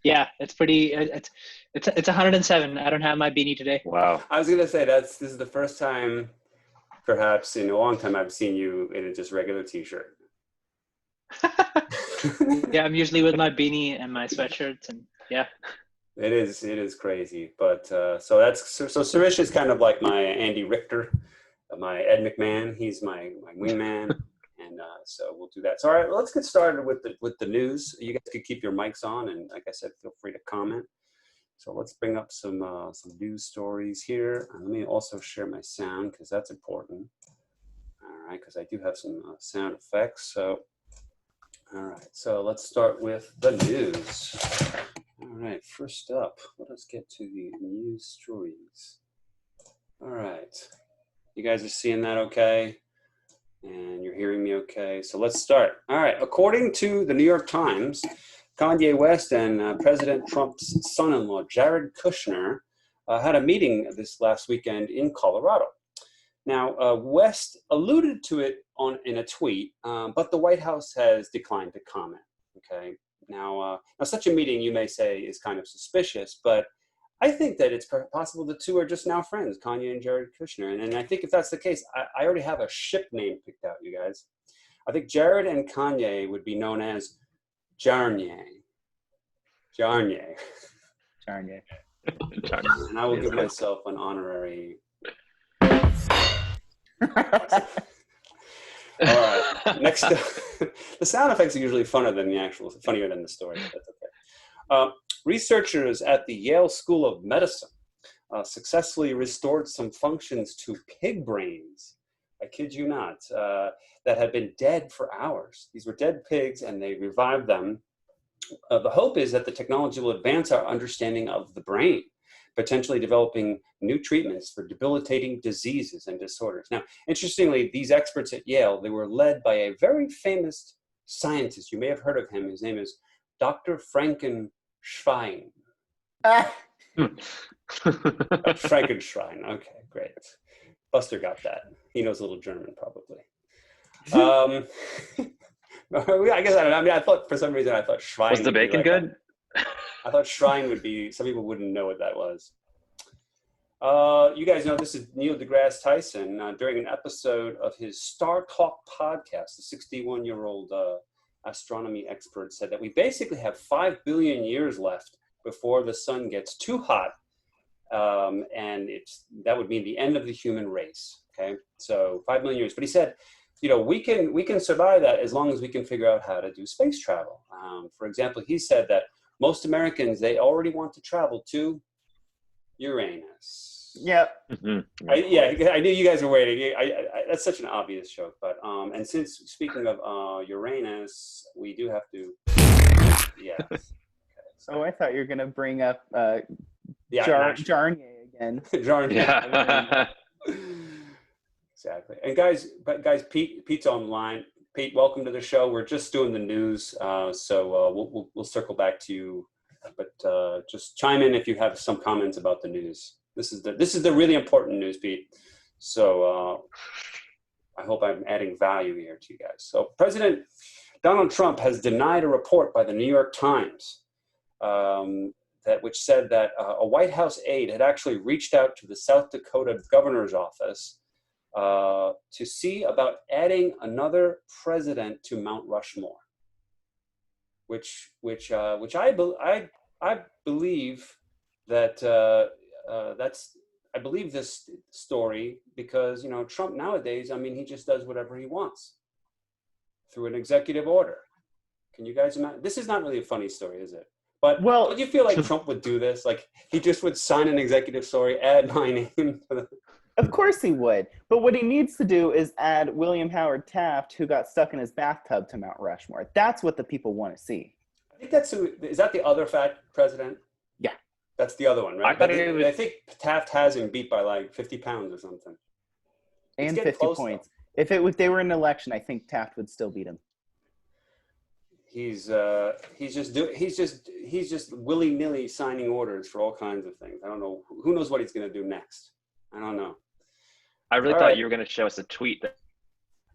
Yeah, it's pretty. It's 107. I don't have my beanie today. Wow. I was gonna say this is the first time, perhaps in a long time, I've seen you in a just regular t-shirt. Yeah, I'm usually with my beanie and my sweatshirts, and yeah. It is crazy, but so Suresh is kind of like my Andy Richter, my Ed McMahon. He's my wingman, and so we'll do that. So all right, let's get started with the news. You guys could keep your mics on, and like I said, feel free to comment. So let's bring up some news stories here. Let me also share my sound because that's important. All right, because I do have some sound effects. So all right, so let's start with the news. All right, first up, let us get to the news stories. All right, you guys are seeing that okay? And you're hearing me okay? So let's start. All right, according to the New York Times, Kanye West and President Trump's son-in-law, Jared Kushner, had a meeting this last weekend in Colorado. Now, West alluded to it in a tweet, but the White House has declined to comment, okay? Now, such a meeting, you may say, is kind of suspicious, but I think that it's possible the two are just now friends, Kanye and Jared Kushner. And I think if that's the case, I already have a ship name picked out, you guys. I think Jared and Kanye would be known as Jarnier. Jarnier. And I will give myself an honorary. All right. Next, the sound effects are usually funnier than the story. But that's okay. Researchers at the Yale School of Medicine successfully restored some functions to pig brains. I kid you not, that had been dead for hours. These were dead pigs, and they revived them. The hope is that the technology will advance our understanding of the brain, potentially developing new treatments for debilitating diseases and disorders. Now, interestingly, these experts at Yale, they were led by a very famous scientist. You may have heard of him. His name is Dr. Frankenstein. Frankenstein. Okay, great. Buster got that. He knows a little German, probably. I guess I don't know. I mean, I thought for some reason Schwein. Was the bacon good? I thought Shrine would be, some people wouldn't know what that was. You guys know this is Neil deGrasse Tyson during an episode of his Star Talk podcast. The 61-year-old astronomy expert said that we basically have 5 billion years left before the sun gets too hot. And that would mean the end of the human race. Okay, so 5 million years. But he said, you know, we can survive that as long as we can figure out how to do space travel. For example, he said that most Americans, they already want to travel to Uranus. Yep. Mm-hmm. I knew you guys were waiting. That's such an obvious joke, but and since speaking of Uranus, we do have to. Yes. Okay, so. Oh, I thought you were gonna bring up Jarnier again. Jarnier. Yeah. Exactly. And guys, Pete's online. Pete, welcome to the show. We're just doing the news, so we'll circle back to you. But just chime in if you have some comments about the news. This is the really important news, Pete. So I hope I'm adding value here to you guys. So President Donald Trump has denied a report by the New York Times which said that a White House aide had actually reached out to the South Dakota governor's office to see about adding another president to Mount Rushmore, which I believe that I believe this story because, you know, Trump nowadays, I mean, he just does whatever he wants through an executive order. Can you guys imagine? This is not really a funny story, is it? But don't you feel like Trump would do this? Like he just would sign an executive story, add my name to the. Of course he would. But what he needs to do is add William Howard Taft, who got stuck in his bathtub, to Mount Rushmore. That's what the people want to see. I think is that the other fat president? Yeah. That's the other one, right? I think Taft has him beat by like 50 pounds or something. And 50 points. Though. If they were in an election, I think Taft would still beat him. He's just willy-nilly signing orders for all kinds of things. I don't know. Who knows what he's going to do next? I don't know. I really thought you were going to show us a tweet that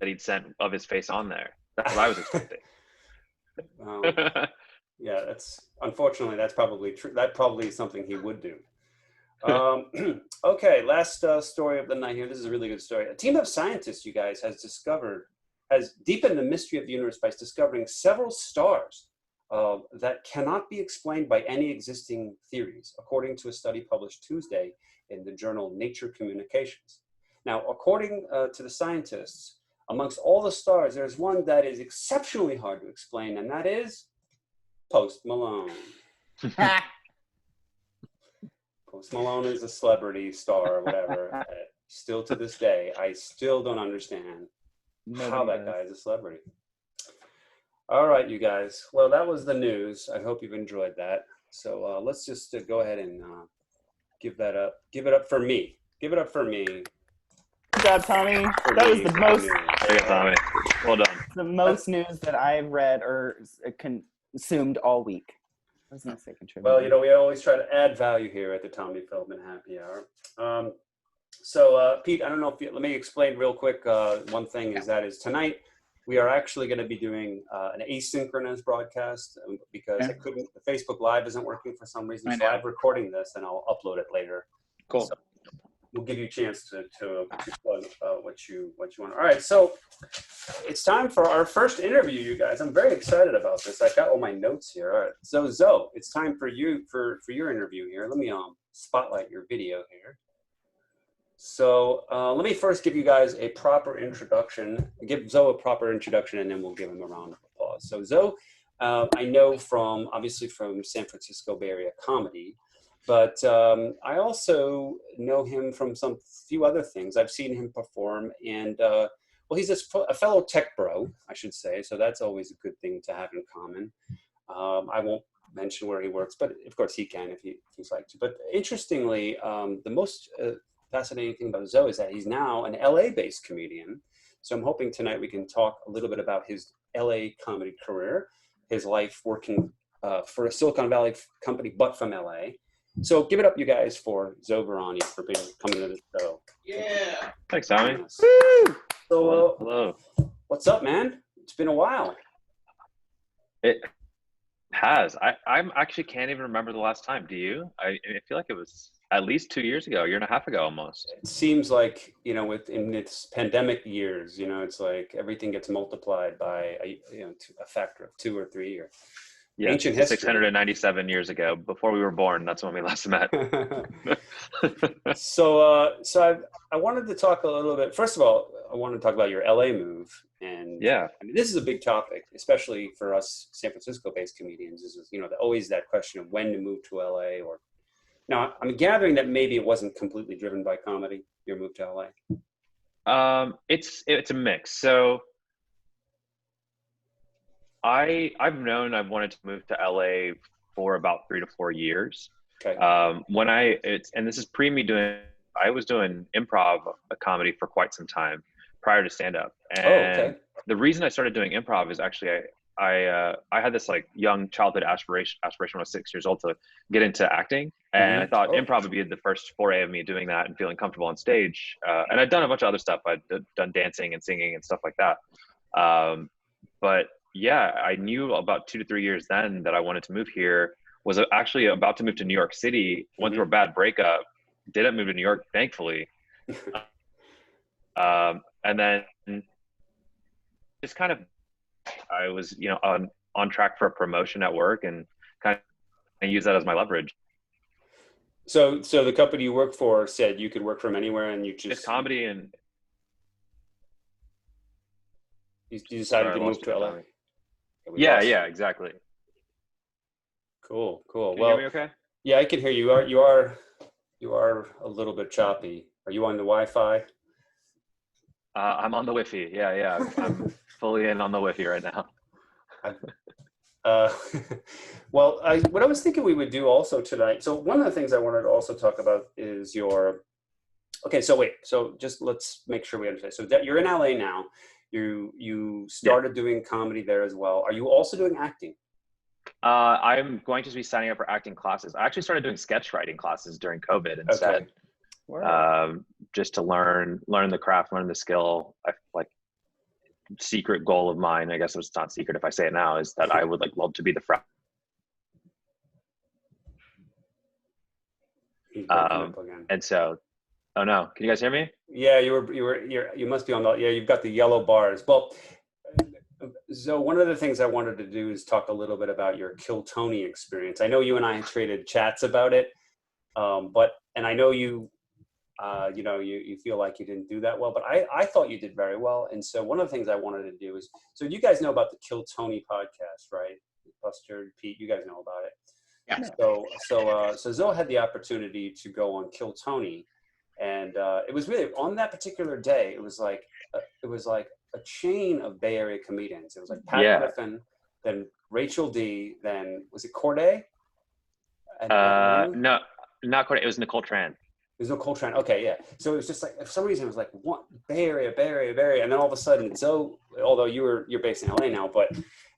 he'd sent of his face on there. That's what I was expecting. Yeah, that's unfortunately that's probably true. That probably is something he would do. Okay, last story of the night here. This is a really good story. A team of scientists, you guys, has deepened the mystery of the universe by discovering several stars that cannot be explained by any existing theories, according to a study published Tuesday in the journal Nature Communications. Now, according to the scientists, amongst all the stars, there's one that is exceptionally hard to explain, and that is Post Malone. Post Malone is a celebrity star or whatever. Still to this day, I still don't understand how that guy is a celebrity. All right, you guys. Well, that was the news. I hope you've enjoyed that. So let's just go ahead and give that up. Give it up for me. Give it up for me. Good job, Tommy. That was the most. There you go, Tommy. Well done. The most news that I've read or consumed all week. I was gonna say contribute. Well, you know, we always try to add value here at the Tommy Feldman Happy Hour. So, Pete, I don't know if let me explain real quick. One thing is tonight we are actually going to be doing an asynchronous broadcast because I couldn't. The Facebook Live isn't working for some reason, so I'm recording this and I'll upload it later. Cool. So we'll give you a chance to plug what you want. All right, so it's time for our first interview, you guys. I'm very excited about this. I've got all my notes here. All right, so Zoe, it's time for you for your interview here. Let me spotlight your video here. So let me first give you guys a proper introduction. Give Zoe a proper introduction, and then we'll give him a round of applause. So Zoe, I know obviously from San Francisco Bay Area comedy. But I also know him from some few other things. I've seen him perform, and well, he's a fellow tech bro, I should say. So that's always a good thing to have in common. I won't mention where he works, but of course he can if he'd like to. But interestingly, the most fascinating thing about Zoe is that he's now an LA-based comedian. So I'm hoping tonight we can talk a little bit about his LA comedy career, his life working for a Silicon Valley company, but from LA. So give it up, you guys, for Zoheb Virani for coming to the show. Yeah. Thanks, Tommy. Woo! So, hello. What's up, man? It's been a while. It has. I actually can't even remember the last time. Do you? I feel like it was at least 2 years ago, a year and a half ago almost. It seems like, you know, in its pandemic years, you know, it's like everything gets multiplied by a factor of 2 or 3 years. Yeah, ancient history. 697 years ago, before we were born. That's when we last met. So I wanted to talk a little bit. First of all, I want to talk about your LA move, and yeah, I mean, this is a big topic, especially for us San Francisco-based comedians. Is always that question of when to move to LA. Or now, I'm gathering that maybe it wasn't completely driven by comedy. Your move to LA. It's a mix. So I've known I've wanted to move to LA for about 3 to 4 years. Okay. And this is pre me doing. I was doing improv comedy for quite some time prior to stand up. And the reason I started doing improv is actually I had this like young childhood aspiration when I was 6 years old to get into acting, and I thought improv would be the first foray of me doing that and feeling comfortable on stage. And I'd done a bunch of other stuff. I'd done dancing and singing and stuff like that. But yeah, I knew about 2 to 3 years then that I wanted to move here. Was actually about to move to New York City. Went through a bad breakup. Didn't move to New York, thankfully. And then just kind of, I was, on track for a promotion at work, and kind of use that as my leverage. So the company you work for said you could work from anywhere, and you just comedy, and you decided to move to LA. Yeah, exactly. Cool. Can you hear me okay? Yeah, I can hear you. You are a little bit choppy. Are you on the Wi-Fi? I'm on the Wi-Fi. Yeah. I'm fully in on the Wi-Fi right now. Well, what I was thinking we would do also tonight. So one of the things I wanted to also talk about is your. Okay, so wait. So just let's make sure we understand. So that you're in LA now. You started doing comedy there as well. Are you also doing acting? I'm going to be signing up for acting classes. I actually started doing sketch writing classes during COVID instead. Okay. Just to learn the craft, learn the skill. I like secret goal of mine, I guess it's not secret if I say it now, is that I would love to be the He's breaking up again. And so, oh no, can you guys hear me? Yeah, you must be on the, yeah, you've got the yellow bars. Well, so one of the things I wanted to do is talk a little bit about your Kill Tony experience. I know you and I traded chats about it, and I know you feel like you didn't do that well, but I thought you did very well. And so one of the things I wanted to do is, so you guys know about the Kill Tony podcast, right? Buster, Pete, you guys know about it. Yeah. So Zoe had the opportunity to go on Kill Tony, and it was really on that particular day. It was like a chain of Bay Area comedians. It was like Pat Griffin, then Rachel D, then was it Corday? No, not Corday. It was Nicole Tran. There's no Coltrane. Okay, yeah. So it was just like, for some reason, it was like, what, Bay Area, and then all of a sudden, Zoe, although you're based in LA now, but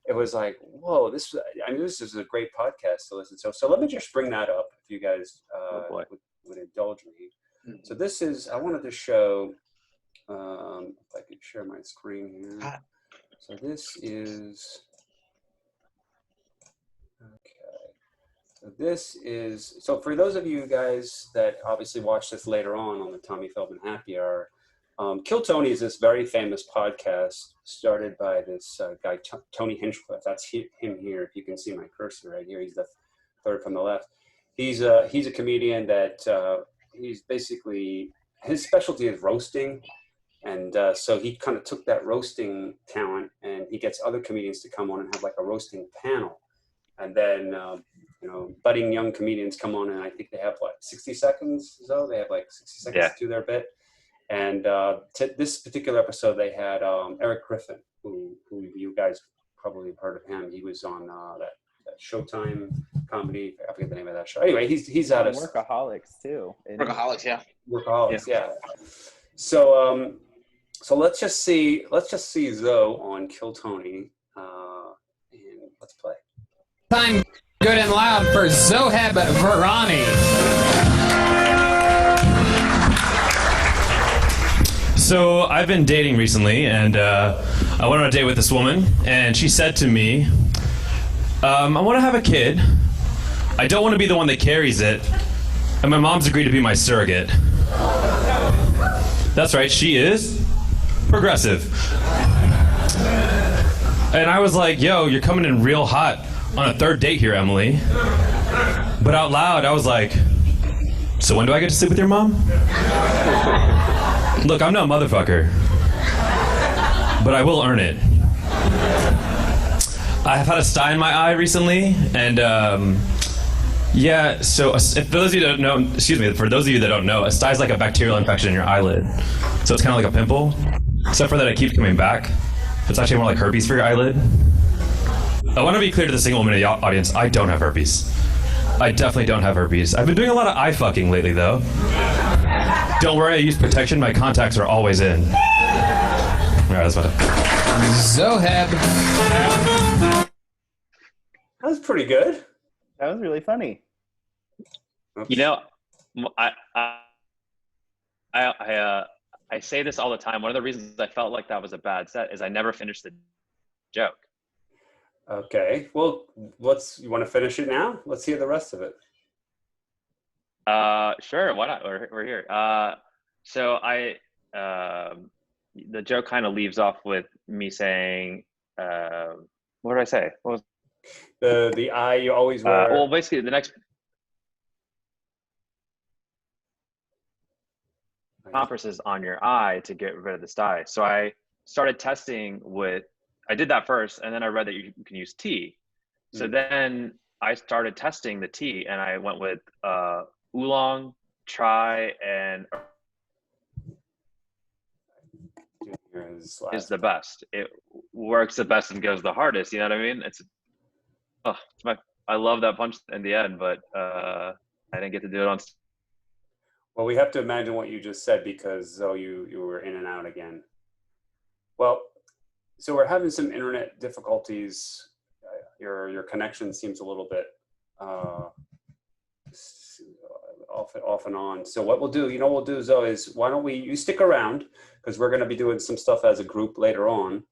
it was like, whoa, this is a great podcast to listen to. So let me just bring that up if you guys would indulge me. So this is, I wanted to show, if I could share my screen here. So this is, okay. So this is, so for those of you guys that obviously watch this later on the Tommy Feldman Happy Hour, Kill Tony is this very famous podcast started by this guy, Tony Hinchcliffe. That's him here. If you can see my cursor right here, he's the third from the left. He's a comedian that he's basically, his specialty is roasting. And so he kind of took that roasting talent and he gets other comedians to come on and have like a roasting panel. And then, budding young comedians come on and I think they have like 60 seconds. So they have like 60 seconds to do their bit. And this particular episode, they had Eric Griffin, who you guys probably have heard of him. He was on that Showtime comedy. I forget the name of that show. Anyway, he's out of Workaholics too. Workaholics, yeah. Workaholics, yeah. So let's just see Zoe on Kill Tony, and let's play. Time good and loud for Zoheb Virani. So I've been dating recently, and I went on a date with this woman, and she said to me, I want to have a kid. I don't want to be the one that carries it, and my mom's agreed to be my surrogate. That's right, she is progressive. And I was like, yo, you're coming in real hot on a third date here, Emily. But out loud, I was like, so when do I get to sleep with your mom? Look, I'm no motherfucker, but I will earn it. I've had a sty in my eye recently, and so for those of you that don't know, a sty is like a bacterial infection in your eyelid. So it's kind of like a pimple, except for that it keeps coming back. It's actually more like herpes for your eyelid. I want to be clear to the single woman in the audience, I don't have herpes. I definitely don't have herpes. I've been doing a lot of eye fucking lately, though. Don't worry, I use protection. My contacts are always in. All right, that's about it. Zoheb. That was pretty good. That was really funny. I say this all the time. One of the reasons I felt like that was a bad set is I never finished the joke. Okay. Well, you want to finish it now? Let's hear the rest of it. Sure. Why not? We're here. So the joke kind of leaves off with me saying, what did I say? What was the eye you always wear? Well, basically the next compresses on your eye to get rid of the sty. So I started testing I did that first, and then I read that you can use tea. So then I started testing the tea, and I went with oolong, chai, and is the best. It works the best and goes the hardest. You know what I mean? I love that punch in the end, but I didn't get to do it on. Well, we have to imagine what you just said because you were in and out again. Well, so we're having some internet difficulties. Your connection seems a little bit off and on. So what we'll do, Zoe, is why don't you stick around because we're going to be doing some stuff as a group later on.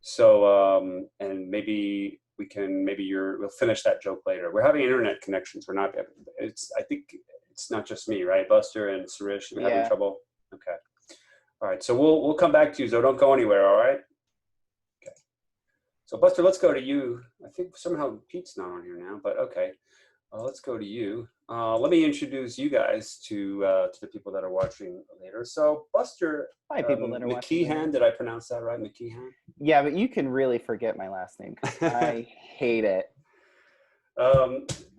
So and maybe we'll finish that joke later. We're having internet connections. We're not. I think it's not just me, right? Buster and Suresh, you having Yeah. trouble? Okay. All right. So we'll come back to you. So don't go anywhere. All right. Okay. So Buster, let's go to you. I think somehow Pete's not on here now, but okay. Let's go to you. Let me introduce you guys to the people that are watching later. So Buster, Hi, people that are watching McKeehan, later. did I pronounce that right? McKeehan? Yeah, but you can really forget my last name. 'Cause I hate it.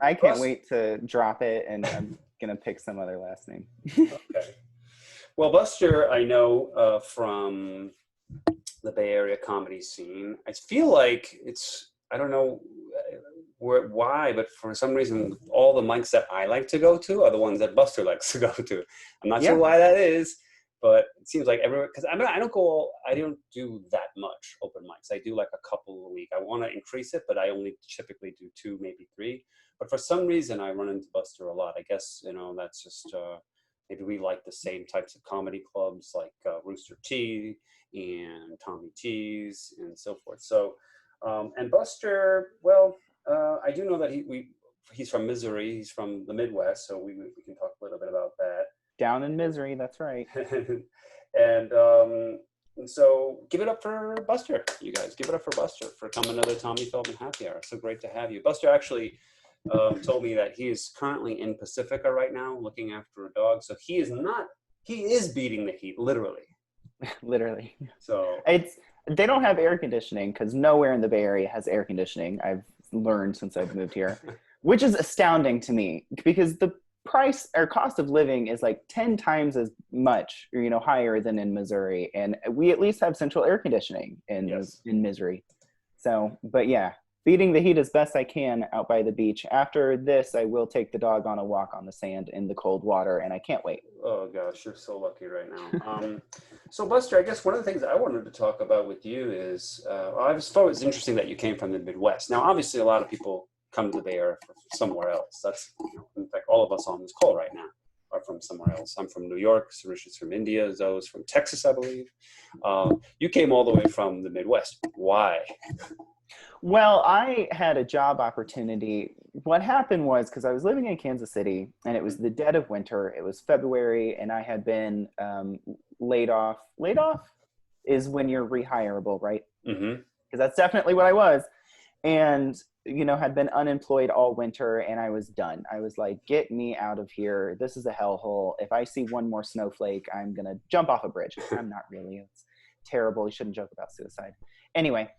I can't wait to drop it, and I'm gonna pick some other last name. Okay. Well, Buster, I know from the Bay Area comedy scene. I feel like I don't know why, but for some reason, all the mics that I like to go to are the ones that Buster likes to go to. I'm not sure why that is, but it seems like everywhere, because I don't do that much open mics. I do like a couple a week. I want to increase it, but I only typically do 2, maybe 3. But for some reason, I run into Buster a lot. I guess, that's just, maybe we like the same types of comedy clubs like Rooster T and Tommy T's and so forth. So, and Buster, well, I do know that he's from Missouri. He's from the Midwest, so we can talk a little bit about that. Down in misery, that's right. and so give it up for Buster, you guys. Give it up for Buster for coming to the Tommy Feldman Happy Hour. So great to have you. Buster actually told me that he is currently in Pacifica right now looking after a dog. So he is beating the heat, literally. Literally. So they don't have air conditioning because nowhere in the Bay Area has air conditioning. I've learned since I've moved here, which is astounding to me because the price or cost of living is like 10 times as much, higher than in Missouri. And we at least have central air conditioning in Missouri. So, but yeah, beating the heat as best I can out by the beach. After this, I will take the dog on a walk on the sand in the cold water, and I can't wait. Oh gosh, you're so lucky right now. So Buster, I guess one of the things I wanted to talk about with you is, I just thought it was interesting that you came from the Midwest. Now, obviously, a lot of people come to the Bay Area from somewhere else. That's, in fact, all of us on this call right now are from somewhere else. I'm from New York. Suresh is from India. Zoe's from Texas, I believe. You came all the way from the Midwest. Why? Well, I had a job opportunity. What happened was, because I was living in Kansas City, and it was the dead of winter. It was February, and I had been laid off. Laid off is when you're rehireable, right? Mm-hmm. Because that's definitely what I was. And, had been unemployed all winter, and I was done. I was like, get me out of here. This is a hellhole. If I see one more snowflake, I'm going to jump off a bridge. I'm not really. It's terrible. You shouldn't joke about suicide. Anyway.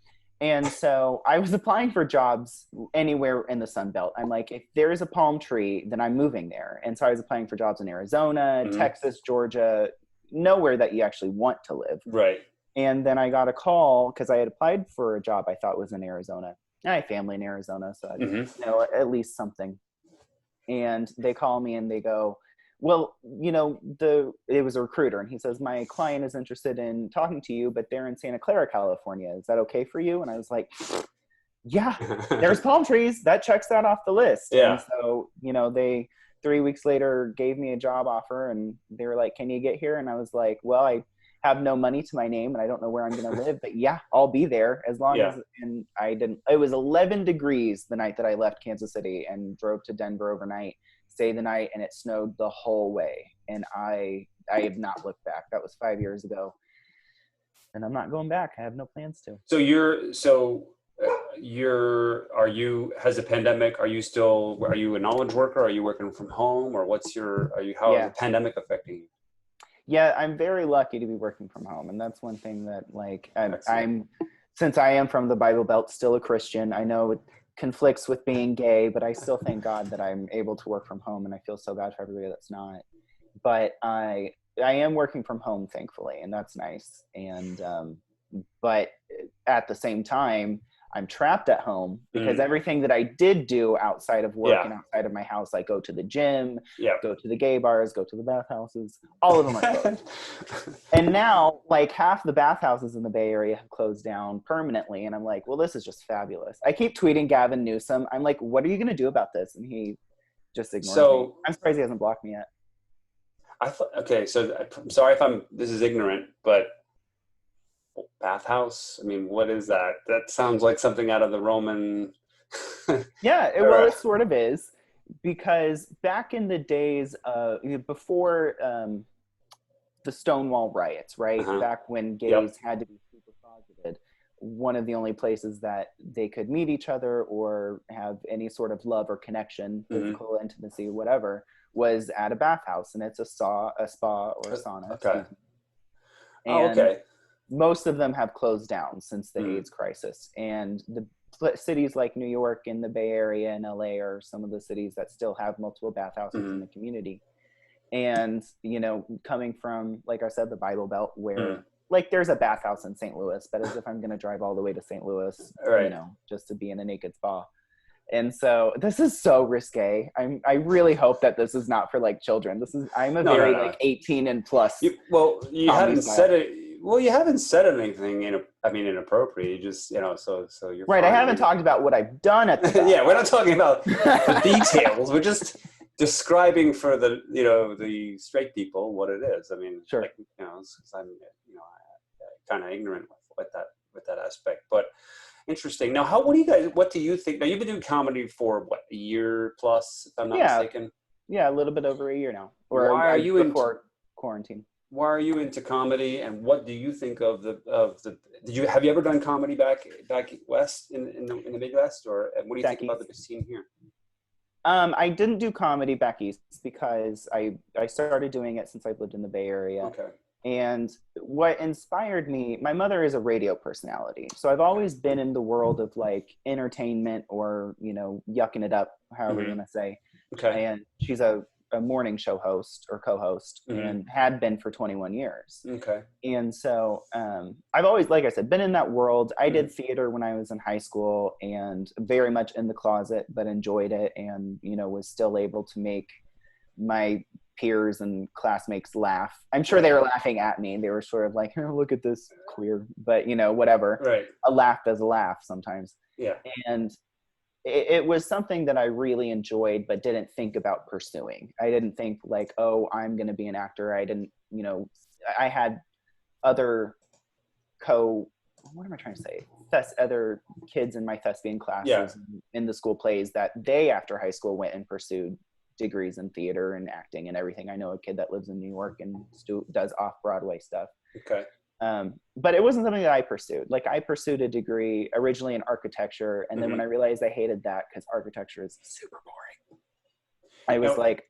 And so I was applying for jobs anywhere in the Sun Belt. I'm like, if there is a palm tree, then I'm moving there. And so I was applying for jobs in Arizona, Texas, Georgia, nowhere that you actually want to live. Right. And then I got a call because I had applied for a job I thought was in Arizona. I have family in Arizona, so I know at least something. And they call me and they go, well, it was a recruiter, and he says, my client is interested in talking to you, but they're in Santa Clara, California. Is that okay for you? And I was like, yeah, there's palm trees. That checks that off the list. Yeah. And so, they 3 weeks later gave me a job offer, and they were like, can you get here? And I was like, well, I have no money to my name, and I don't know where I'm going to live, but yeah, I'll be there as long as, and I didn't, it was 11 degrees the night that I left Kansas City and drove to Denver overnight, stayed the night, and it snowed the whole way. And I have not looked back. That was 5 years ago, and I'm not going back. I have no plans to. Has the pandemic, are you a knowledge worker? Are you working from home, or how is the pandemic affecting you? Yeah, I'm very lucky to be working from home. And that's one thing that since I am from the Bible Belt, still a Christian. I know it conflicts with being gay, but I still thank God that I'm able to work from home, and I feel so bad for everybody that's not. But I am working from home, thankfully, and that's nice. And but at the same time, I'm trapped at home because everything that I did do outside of work and outside of my house, like go to the gym, go to the gay bars, go to the bathhouses, all of them are closed. And now, like, half the bathhouses in the Bay Area have closed down permanently. And I'm like, well, this is just fabulous. I keep tweeting Gavin Newsom. I'm like, what are you going to do about this? And he just ignores me. I'm surprised he hasn't blocked me yet. Okay, so I'm sorry if this is ignorant, but bathhouse? I mean, what is that? That sounds like something out of the Roman. Yeah, well, it sort of is. because back in the days before the Stonewall riots, right? Back when gays had to be super closeted, one of the only places that they could meet each other or have any sort of love or connection, physical intimacy, whatever, was at a bathhouse, and it's a spa or a sauna. Okay. And most of them have closed down since the AIDS crisis, and the cities like New York and the Bay Area and LA are some of the cities that still have multiple bathhouses in the community. And, you know, coming from, like I said, the Bible Belt, where like there's a bathhouse in St. Louis, but as if I'm going to drive all the way to St. Louis, you know, just to be in a naked spa. And so this is so risque. I really hope that this is not for like children. I'm a very like 18 and plus. You haven't said it. Well, you haven't said anything inappropriate. You just, you know, so you're right. I haven't talked about what I've done at the yeah, we're not talking about the details. We're just describing for the straight people what it is. I mean, sure. Like, you know, because I'm, you know, kind of ignorant with that aspect, but interesting. Now, what do you think? Now, you've been doing comedy for what, a year plus, if I'm not mistaken? Yeah, a little bit over a year now. Or why are you before quarantine? Why are you into comedy, and what do you think of the? Have you ever done comedy back west in the Midwest, or what do you think about the scene here? I didn't do comedy back east because I started doing it since I've lived in the Bay Area. Okay. And what inspired me, my mother is a radio personality. So I've always been in the world of like entertainment or, you know, yucking it up, however you want to say. Okay. And she's a morning show host or co-host and had been for 21 years. Okay. And so I've always, like I said, been in that world. I did theater when I was in high school and very much in the closet, but enjoyed it and, you know, was still able to make my peers and classmates laugh. I'm sure they were laughing at me. They were sort of like, oh, look at this queer, but you know, whatever. Right. A laugh does a laugh sometimes. Yeah. And it was something that I really enjoyed, but didn't think about pursuing. I didn't think like, oh, I'm going to be an actor. I didn't, you know, I had other what am I trying to say? Other kids in my thespian classes in the school plays that they, after high school, went and pursued degrees in theater and acting and everything. I know a kid that lives in New York and does off-Broadway stuff. Okay. But it wasn't something that I pursued. Like I pursued a degree originally in architecture. And then when I realized I hated that because architecture is super boring, I was like,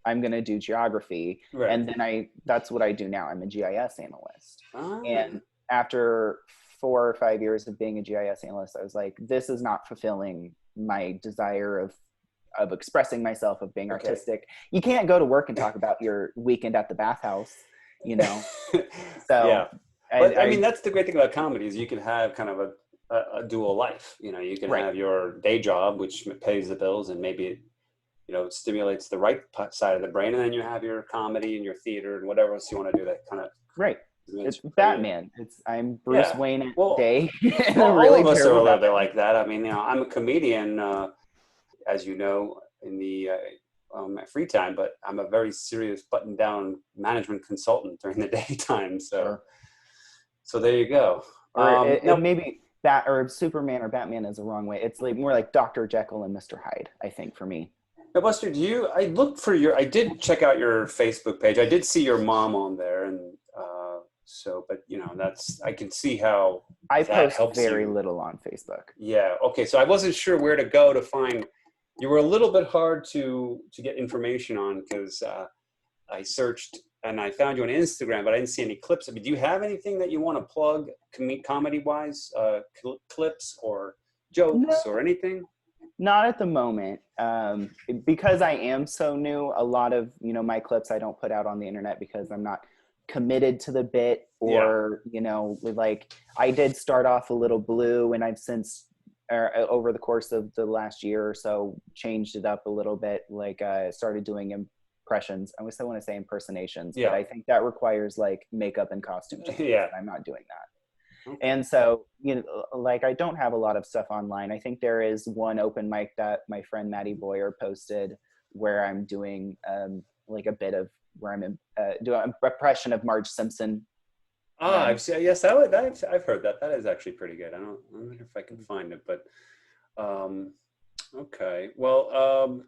I'm going to do geography. Right. And then that's what I do now. I'm a GIS analyst. And after 4 or 5 years of being a GIS analyst, I was like, this is not fulfilling my desire of expressing myself, of being artistic. You can't go to work and talk about your weekend at the bathhouse, you know? So yeah. But I mean, that's the great thing about comedy is you can have kind of a dual life. You know, you can have your day job, which pays the bills and maybe it, you know, stimulates the right side of the brain. And then you have your comedy and your theater and whatever else you want to do that kind of. Right. It's Batman. I'm Bruce Wayne at day. All of us are a little bit like that. I mean, you know, I'm a comedian, as you know, in the my free time, but I'm a very serious button-down management consultant during the daytime. So, so there you go. Or maybe or Superman or Batman is the wrong way. It's like more like Dr. Jekyll and Mr. Hyde, I think, for me. Now, Buster, I did check out your Facebook page. I did see your mom on there, and but you know, I can see how I post very little on Facebook. Yeah. Okay. So I wasn't sure where to go to find. You were a little bit hard to get information on because I searched and I found you on Instagram, but I didn't see any clips. I mean, do you have anything that you want to plug comedy-wise, clips or jokes or anything? Not at the moment. Because I am so new, a lot of, you know, my clips I don't put out on the internet because I'm not committed to the bit or, you know, like I did start off a little blue and I've since over the course of the last year or so changed it up a little bit. Like I started doing impressions. I still want to say impersonations, but I think that requires like makeup and costume changes. I'm not doing that. Okay. And so, you know, like I don't have a lot of stuff online. I think there is one open mic that my friend Maddie Boyer posted where I'm doing like a bit of where I'm doing an impression of Marge Simpson. I've seen, yes, I've heard that. That is actually pretty good. I don't know if I can find it, but okay. Well,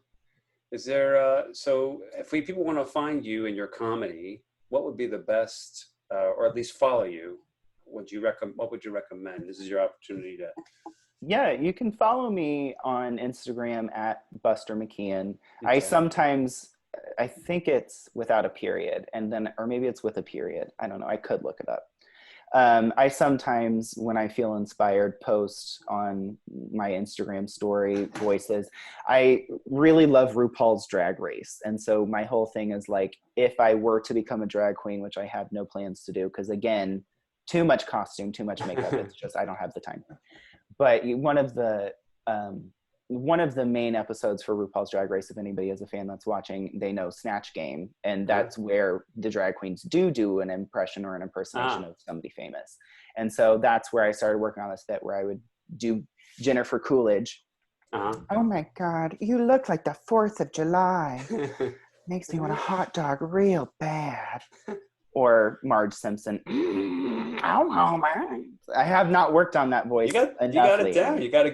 Is there, so if people want to find you and your comedy, what would be the best, or at least follow you? What would you recommend? This is your opportunity to. Yeah, you can follow me on Instagram at Buster McKeehan. Okay. I think it's without a period, and then, or maybe it's with a period. I don't know. I could look it up. I sometimes, when I feel inspired, post on my Instagram story voices. I really love RuPaul's Drag Race. And so my whole thing is like, if I were to become a drag queen, which I have no plans to do, because again, too much costume, too much makeup. It's just, I don't have the time. But one of the main episodes for RuPaul's Drag Race, if anybody is a fan that's watching, they know Snatch Game. And that's where the drag queens do an impression or an impersonation of somebody famous. And so that's where I started working on this bit where I would do Jennifer Coolidge. Oh my God, you look like the 4th of July. Makes me want a hot dog real bad. Or Marge Simpson. I have not worked on that voice. You got it down. You got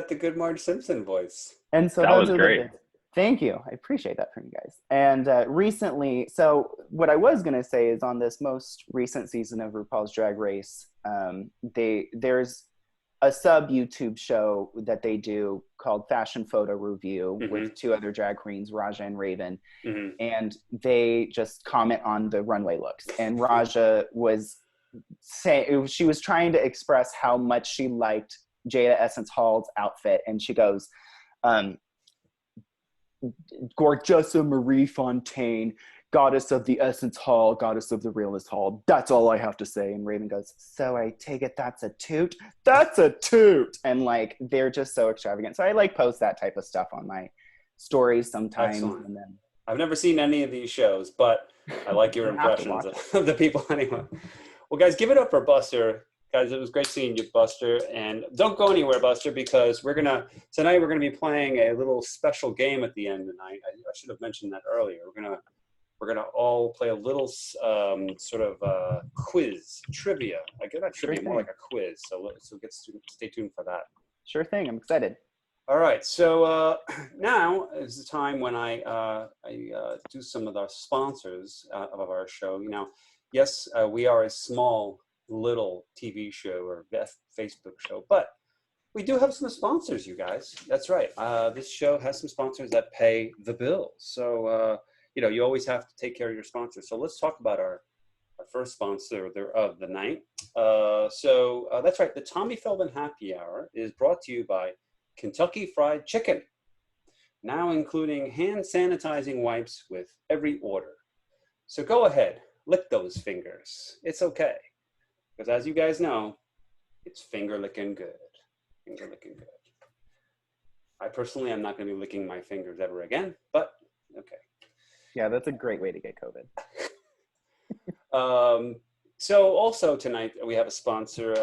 the good Marge Simpson voice. And so that was great. Thank you. I appreciate that from you guys. And recently, so what I was going to say is on this most recent season of RuPaul's Drag Race, there's a sub YouTube show that they do called Fashion Photo Review with 2 other drag queens, Raja and Raven. And they just comment on the runway looks. And Raja was saying, she was trying to express how much she liked Jada Essence Hall's outfit. And she goes, Gorgeosa Marie Fontaine, goddess of the Essence Hall, goddess of the Realness Hall. That's all I have to say. And Raven goes, so I take it that's a toot? That's a toot! And like, they're just so extravagant. So I like post that type of stuff on my stories sometimes. Excellent. And then I've never seen any of these shows, but I like your impressions of the people anyway. Well, guys, give it up for Buster. Guys, it was great seeing you, Buster. And don't go anywhere, Buster, because tonight we're gonna be playing a little special game at the end tonight. I should have mentioned that earlier. We're gonna all play a little sort of quiz, trivia. I guess that should be more like a quiz. So stay tuned for that. Sure thing. I'm excited. All right. So now is the time when I do some of the sponsors of our show. You know, yes, we are a small little TV show or Facebook show, but we do have some sponsors, you guys. That's right. This show has some sponsors that pay the bills. So, you always have to take care of your sponsors. So let's talk about our first sponsor of the night. So that's right. The Tommy Feldman Happy Hour is brought to you by Kentucky Fried Chicken, now including hand sanitizing wipes with every order. So go ahead, lick those fingers. It's okay. Because as you guys know, it's finger licking good. Finger licking good. I personally am not going to be licking my fingers ever again, but okay. Yeah, that's a great way to get COVID. So also tonight we have a sponsor.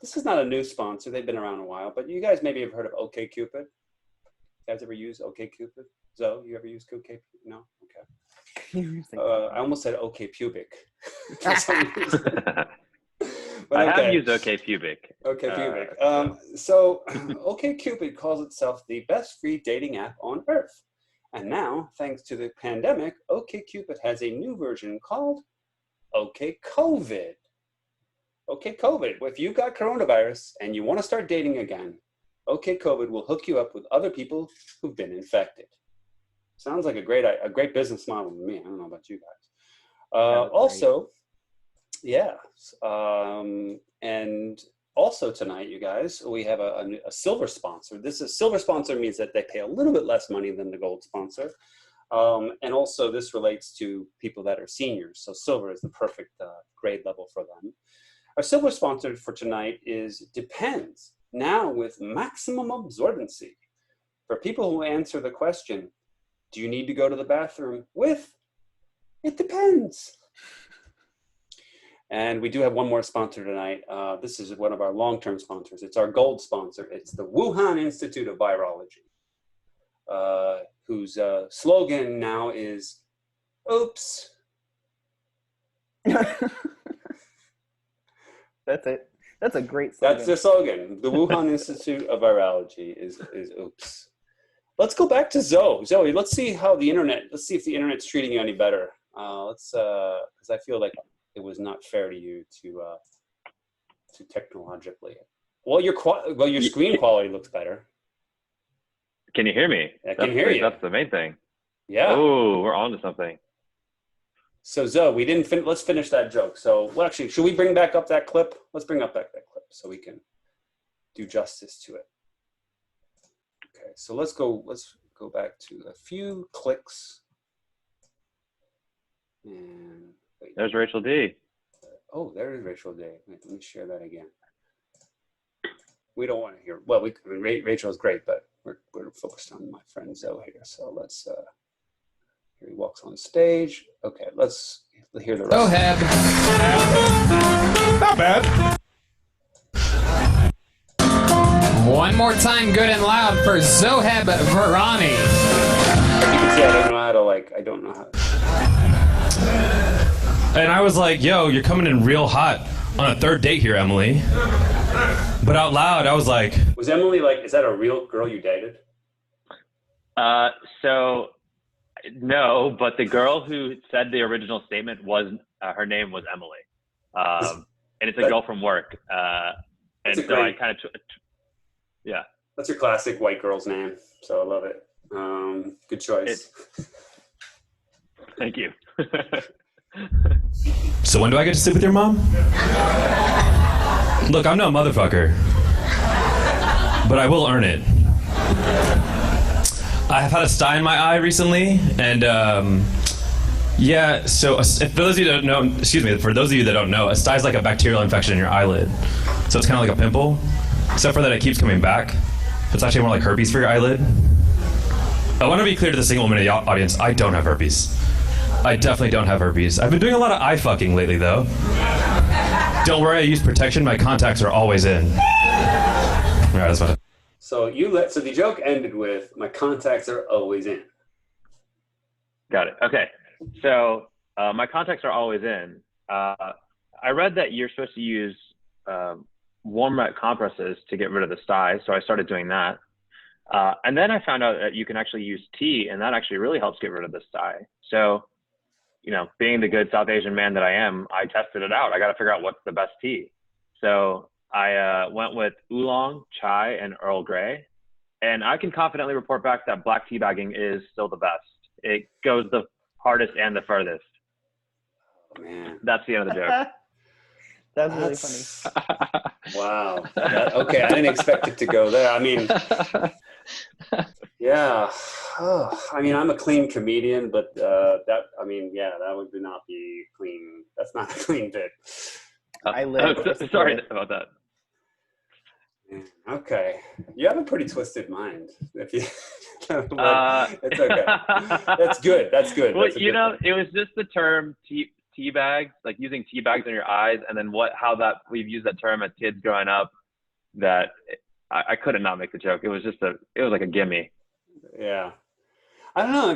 This is not a new sponsor. They've been around a while, but you guys maybe have heard of OkCupid. You guys ever use OkCupid? Zoe, you ever use OkCupid? No? Okay. I almost said OkPubic. For some reason. I have used OkPubic. OkPubic. So OkCupid calls itself the best free dating app on earth. And now, thanks to the pandemic, OkCupid has a new version called OkCovid. OkCovid. If you got coronavirus and you want to start dating again, OkCovid will hook you up with other people who've been infected. Sounds like a great business model to me. I don't know about you guys. Also, yeah. And also tonight, you guys, we have a silver sponsor. Silver sponsor means that they pay a little bit less money than the gold sponsor. And also this relates to people that are seniors. So silver is the perfect grade level for them. Our silver sponsor for tonight is Depends, now with maximum absorbency. For people who answer the question, do you need to go to the bathroom with? It depends. And we do have one more sponsor tonight. This is one of our long-term sponsors. It's our gold sponsor. It's the Wuhan Institute of Virology, whose slogan now is, oops. That's it. That's a great slogan. That's their slogan. The Wuhan Institute of Virology is oops. let's go back to Zoe. Zoe, let's see if the internet's treating you any better. Because I feel like it was not fair to you to technologically. Well, your screen quality looks better. Can you hear me? I can hear you. That's the main thing. Yeah. Oh, we're on to something. So Zoe, we didn't let's finish that joke. So, well, actually, should we bring back up that clip? Let's bring up that clip so we can do justice to it. Okay, so let's go back to a few clicks. And wait. There's Rachel D. Oh, there is Rachel D. Wait, let me share that again. We don't want to hear. Well, Rachel's great, but we're focused on my friend Zoe here. So let's. Here he walks on stage. Okay, let's hear the rest. Zoheb. Not bad. One more time, good and loud for Zoheb Virani. You can see I don't know how. And I was like, yo, you're coming in real hot on a third date here, Emily. But out loud, I was like... Was Emily is that a real girl you dated? So, no, but the girl who said the original statement her name was Emily. And it's a girl from work. And so I kind of... Yeah. That's your classic white girl's name. So I love it. Good choice. Thank you. So when do I get to sleep with your mom? Look, I'm no motherfucker, but I will earn it. I have had a sty in my eye recently, and yeah. So for those of you that don't know, for those of you that don't know, a sty is like a bacterial infection in your eyelid. So it's kind of like a pimple, except for that it keeps coming back. It's actually more like herpes for your eyelid. I want to be clear to the single woman in the audience: I don't have herpes. I definitely don't have herpes. I've been doing a lot of eye fucking lately, though. Don't worry, I use protection. My contacts are always in. All right, that's fine. So so the joke ended with, my contacts are always in. Got it. Okay. So my contacts are always in. I read that you're supposed to use warm wet compresses to get rid of the sty, so I started doing that. And then I found out that you can actually use tea, and that actually really helps get rid of the sty. So, being the good South Asian man that I am, I tested it out. I got to figure out what's the best tea. So I went with oolong, chai, and Earl Grey. And I can confidently report back that black tea bagging is still the best. It goes the hardest and the furthest. Oh, man. That's the end of the joke. That's really funny. Wow. Okay, I didn't expect it to go there. I mean, yeah. Oh, I mean, I'm a clean comedian, but that would not be clean. That's not a clean bit. Sorry about that. Okay, you have a pretty twisted mind. If you, it's okay. That's good. That's good. Well, That's it was just the term tea bags, like using tea bags on your eyes, and then we've used that term as kids growing up. That I couldn't not make the joke. It was like a gimme. Yeah. I don't know. I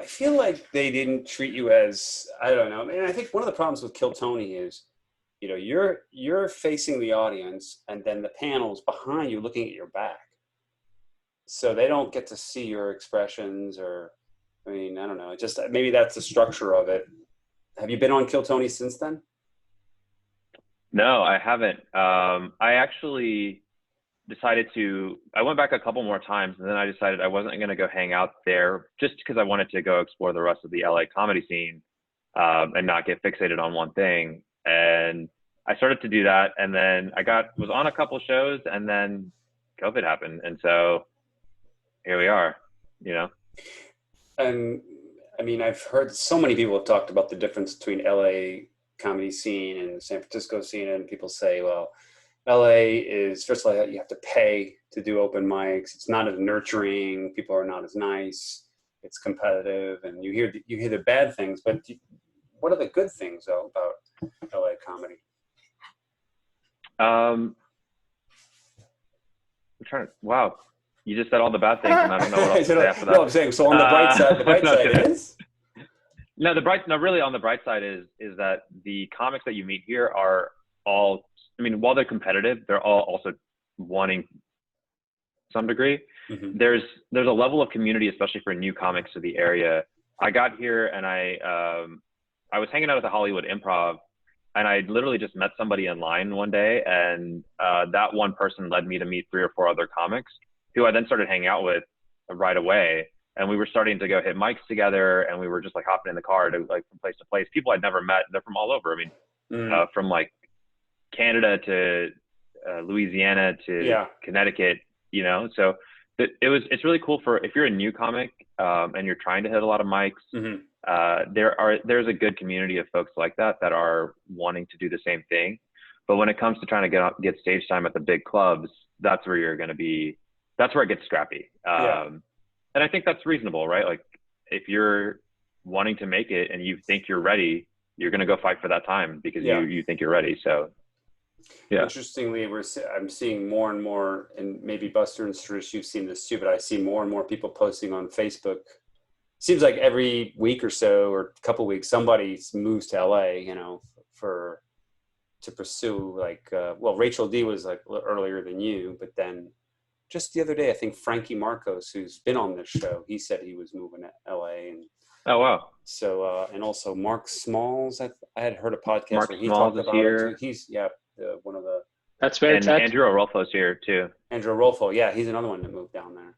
feel like they didn't treat you as, I don't know. And I think one of the problems with Kill Tony is, you're facing the audience, and then the panel's behind you looking at your back. So they don't get to see your expressions, or, I don't know. Just maybe that's the structure of it. Have you been on Kill Tony since then? No, I haven't. I actually I went back a couple more times, and then I decided I wasn't going to go hang out there just because I wanted to go explore the rest of the LA comedy scene and not get fixated on one thing. And I started to do that, and then was on a couple shows, and then COVID happened, and so here we are. And I've heard so many people have talked about the difference between LA comedy scene and the San Francisco scene, and people say, well, LA is, first of all, you have to pay to do open mics. It's not as nurturing. People are not as nice. It's competitive, and you hear the bad things. But what are the good things though about LA comedy? Wow, you just said all the bad things, and I don't know what else to say after that. No, I'm saying, so on the bright side, is. No, really on the bright side is that the comics that you meet here are all, while they're competitive, they're all also wanting to some degree. there's a level of community, especially for new comics to the area. I got here and I was hanging out at the Hollywood Improv, and I literally just met somebody in line one day, and that one person led me to meet 3 or 4 other comics who I then started hanging out with right away. And we were starting to go hit mics together, and we were just like hopping in the car to like from place to place. People I'd never met. They're from all over. I mean, from like Canada to Louisiana to Connecticut, you know? So it's really cool for, if you're a new comic and you're trying to hit a lot of mics, there's a good community of folks like that are wanting to do the same thing. But when it comes to trying to get stage time at the big clubs, that's where that's where it gets scrappy. And I think that's reasonable, right? Like if you're wanting to make it and you think you're ready, you're going to go fight for that time because you think you're ready. So yeah. Interestingly, I'm seeing more and more, and maybe Buster and Suresh, you've seen this too, but I see more and more people posting on Facebook. Seems like every week or so, or a couple of weeks, somebody moves to LA, you know, to pursue like, Rachel D was like earlier than you, but then just the other day, I think Frankie Marcos, who's been on this show, he said he was moving to LA. And oh, wow. So, and also Mark Smalls, I had heard a podcast Mark where he Smalls talked about here. it too. He's, one of the. That's where it's at. Andrew Arolfo's here too. Andrew Arolfo, he's another one that moved down there.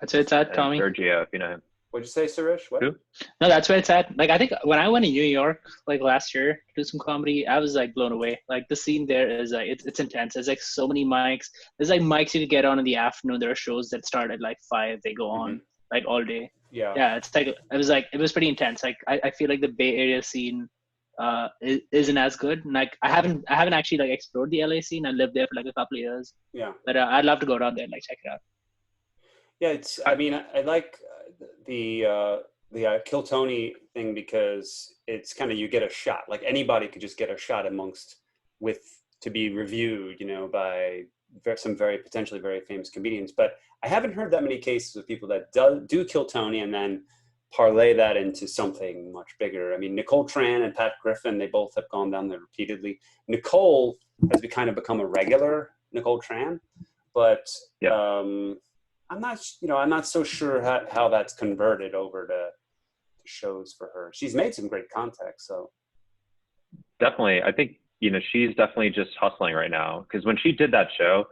That's where it's at, Tommy. Sergio, if you know him. What'd you say, Suresh? What? Who? No, that's where it's at. Like, I think when I went to New York, like last year, to do some comedy, I was like blown away. Like the scene there is like, it's intense. There's like so many mics. There's like mics you can get on in the afternoon. There are shows that start at like 5. They go on like all day. Yeah. It's like, it was pretty intense. Like I feel like the Bay Area scene isn't as good. And like I haven't actually like explored the LA scene. I lived there for like a couple of years. Yeah. But I'd love to go down there and like check it out. Yeah, I like the Kill Tony thing because it's kind of, you get a shot. Like anybody could just get a shot to be reviewed, you know, by some potentially very famous comedians. But I haven't heard that many cases of people that do Kill Tony and then parlay that into something much bigger. I mean, Nicole Tran and Pat Griffin, they both have gone down there repeatedly. Nicole has kind of become a regular, Nicole Tran, but I'm not so sure how that's converted over to shows for her. She's made some great contacts, so. Definitely. I think, you know, she's definitely just hustling right now. Because when she did that show,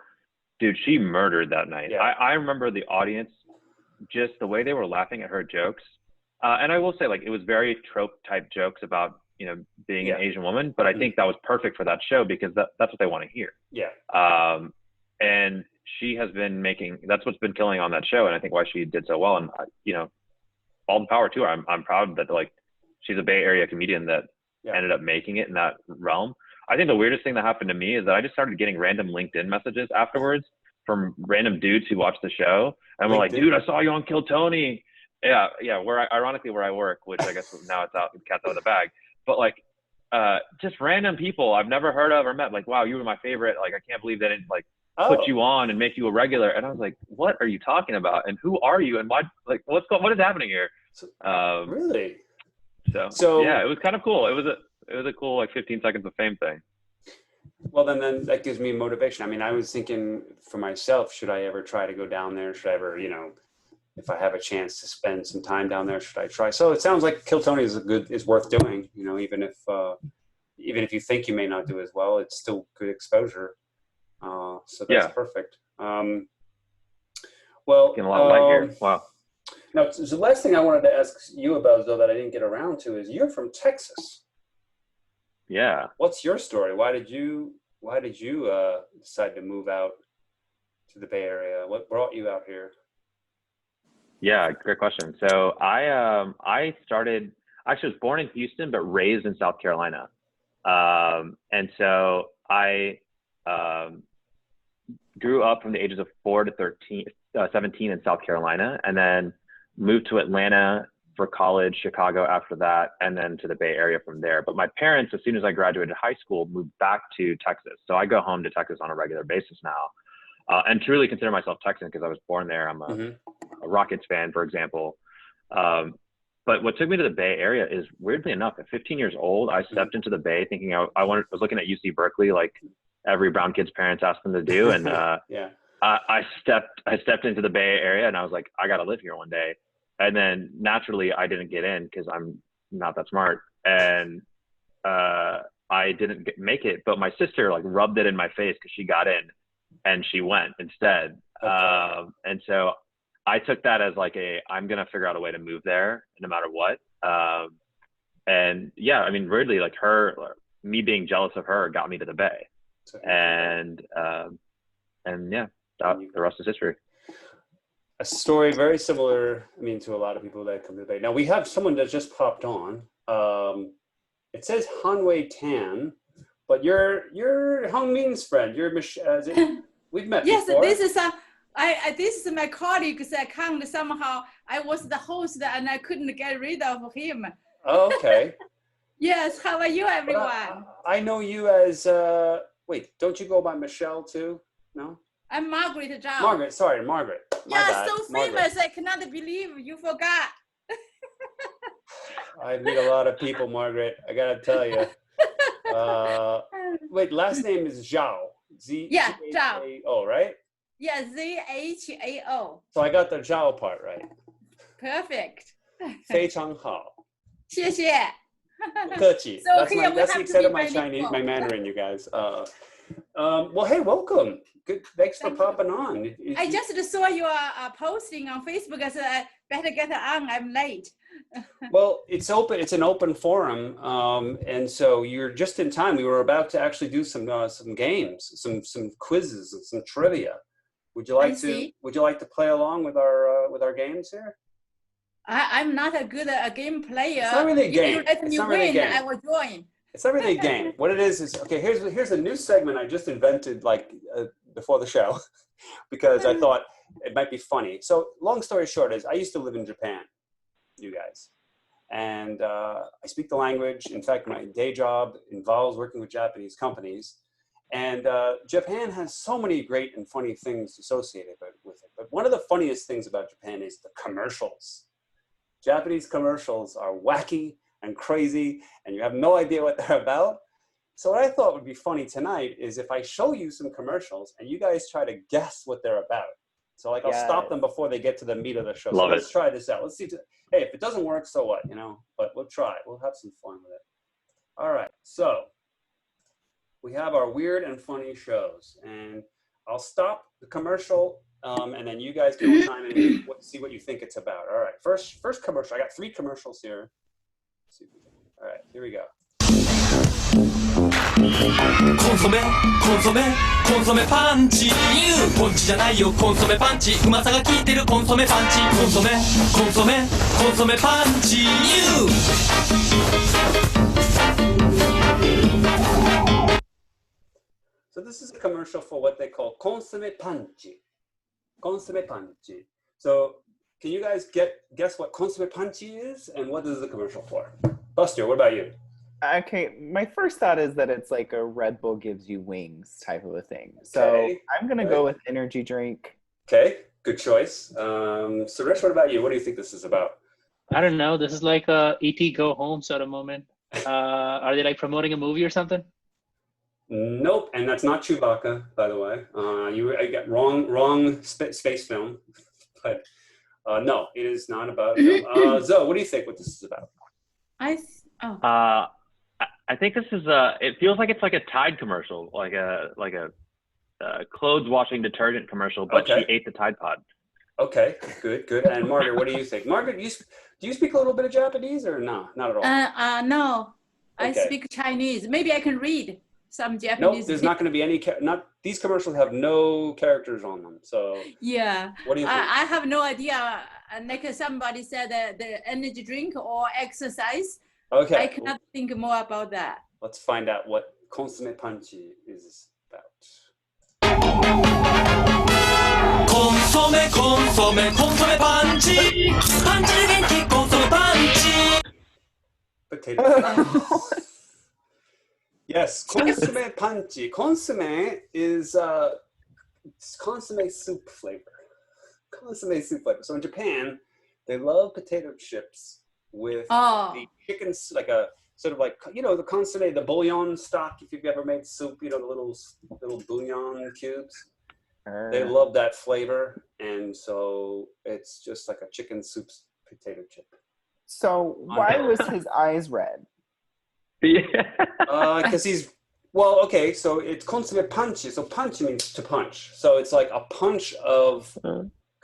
dude, she murdered that night. Yeah. I remember the audience, just the way they were laughing at her jokes. And I will say, like, it was very trope type jokes about, you know, being an Asian woman. But I think that was perfect for that show because that's what they want to hear. Yeah. And she has been that's what's been killing on that show. And I think why she did so well. And, you know, all the power to her. I'm proud that, like, she's a Bay Area comedian that ended up making it in that realm. I think the weirdest thing that happened to me is that I just started getting random LinkedIn messages afterwards from random dudes who watched the show. And we're like, dude, I saw you on Kill Tony. Yeah. Ironically where I work, which I guess now it's out, the cat's out of the bag. But like, just random people I've never heard of or met. Like, wow, you were my favorite. Like, I can't believe they didn't like put you on and make you a regular. And I was like, what are you talking about? And who are you? And why? Like, what is happening here? Really? So yeah, it was kind of cool. It was a cool like 15 seconds of fame thing. Well, then that gives me motivation. I mean, I was thinking for myself, should I ever try to go down there? Should I ever, you know, if I have a chance to spend some time down there, should I try? So it sounds like Kill Tony is worth doing. You know, even if you think you may not do as well, it's still good exposure. So that's perfect. Well, getting a lot of light here. Wow. Now, so the last thing I wanted to ask you about, though, that I didn't get around to is you're from Texas. Yeah. What's your story? Why did you decide to move out to the Bay Area? What brought you out here? Yeah, great question. So I was born in Houston, but raised in South Carolina. And so I grew up from the ages of 4 to 17 in South Carolina, and then moved to Atlanta for college, Chicago after that, and then to the Bay Area from there. But my parents, as soon as I graduated high school, moved back to Texas. So I go home to Texas on a regular basis now, and truly consider myself Texan because I was born there. I'm a Rockets fan, for example. But what took me to the Bay Area is, weirdly enough, at 15 years old, I stepped into the Bay thinking I was looking at UC Berkeley like every brown kid's parents asked them to do. And I stepped into the Bay Area and I was like, I got to live here one day. And then naturally I didn't get in because I'm not that smart. And I didn't make it, but my sister like rubbed it in my face because she got in and she went instead. Okay. And so I took that as like I'm going to figure out a way to move there no matter what. And yeah, I mean, weirdly, like me being jealous of her got me to the Bay. And yeah, the rest is history. A story very similar, I mean, to a lot of people that come to the Bay. Now we have someone that just popped on. It says Hanwei Tan, but you're Hong Min's friend. You're we've met before. Yes, this is my colleague's account. Somehow I was the host and I couldn't get rid of him. Oh, okay. Yes, how are you, everyone? I know you as, wait, don't you go by Michelle too? No? I'm Margaret Zhao. Margaret, sorry, Margaret. Yeah, so famous, Margaret. I cannot believe you forgot. I meet a lot of people, Margaret. I gotta tell you. Wait, last name is Zhao. Zhao, right? Yeah, Zhao. So I got the Zhao part right. Perfect. 非常好。谢谢。客气. So that's the extent of my Chinese, my Mandarin, you guys. Well, hey, welcome. Good. Thanks for popping on. I just saw your posting on Facebook. I said, I better get on. I'm late. Well, it's open. It's an open forum, and so you're just in time. We were about to actually do some games, some quizzes, and some trivia. Would you like to play along with our games here? I'm not a good game player. It's not really a game. If you let me win, I will join. It's not really a game. What it is okay. Here's a new segment I just invented before the show, because I thought it might be funny. So long story short is I used to live in Japan, you guys, and I speak the language. In fact, my day job involves working with Japanese companies, and Japan has so many great and funny things associated with it. But one of the funniest things about Japan is the commercials. Japanese commercials are wacky and crazy, and you have no idea what they're about. So what I thought would be funny tonight is if I show you some commercials and you guys try to guess what they're about. So I'll stop them before they get to the meat of the show. So let's try this out. Let's see. Hey, if it doesn't work, so what, but we'll try. We'll have some fun with it. All right. So we have our weird and funny shows, and I'll stop the commercial, and then you guys can chime in and see what you think it's about. All right. First commercial. I got 3 commercials here. Let's see if we can. All right. Here we go. コンソメコンソメコンソメパンチポンチじゃないよコンソメパンチうまさが効いてるコンソメパンチコンソメコンソメコンソメパンチ So this is a commercial for what they call consomme panchi. Consomme panchi. So can you guys guess what consomme panchi is and what is the commercial for? Buster, what about you? Okay, my first thought is that it's like a Red Bull gives you wings type of a thing. So okay. I'm going to go with energy drink. Okay, good choice. Suresh, what about you? What do you think this is about? I don't know. This is like a E.T. Go Home sort of moment. Are they like promoting a movie or something? Nope, and that's not Chewbacca, by the way. I got wrong space film. But no, it is not about film. Zoe, what do you think what this is about? I think this is it feels like it's like a Tide commercial, like a clothes washing detergent commercial, but she ate the Tide Pod. Okay, good. And Margaret, what do you think? Margaret, do you speak a little bit of Japanese or no? Not at all. No, I speak Chinese. Maybe I can read some Japanese. Nope, there's not going to be any. These commercials have no characters on them. So yeah, what do you think? I have no idea. Like somebody said, the energy drink or exercise. Okay. I cannot think more about that. Let's find out what consomme panchi is about. Consomme, consomme, consomme panchi. Panchi genki, consomme panchi. Potato. Yes, consomme panchi. Consomme is consomme soup flavor. Consomme soup flavor. So in Japan, they love potato chips with the chicken, like a sort of like, the consomme, the bouillon stock, if you've ever made soup, the little bouillon cubes. They love that flavor, and so it's just like a chicken soup potato chip. So why was his eyes red? Yeah. Because he's well, okay. So it's consomme punchy. So punch means to punch. So it's like a punch of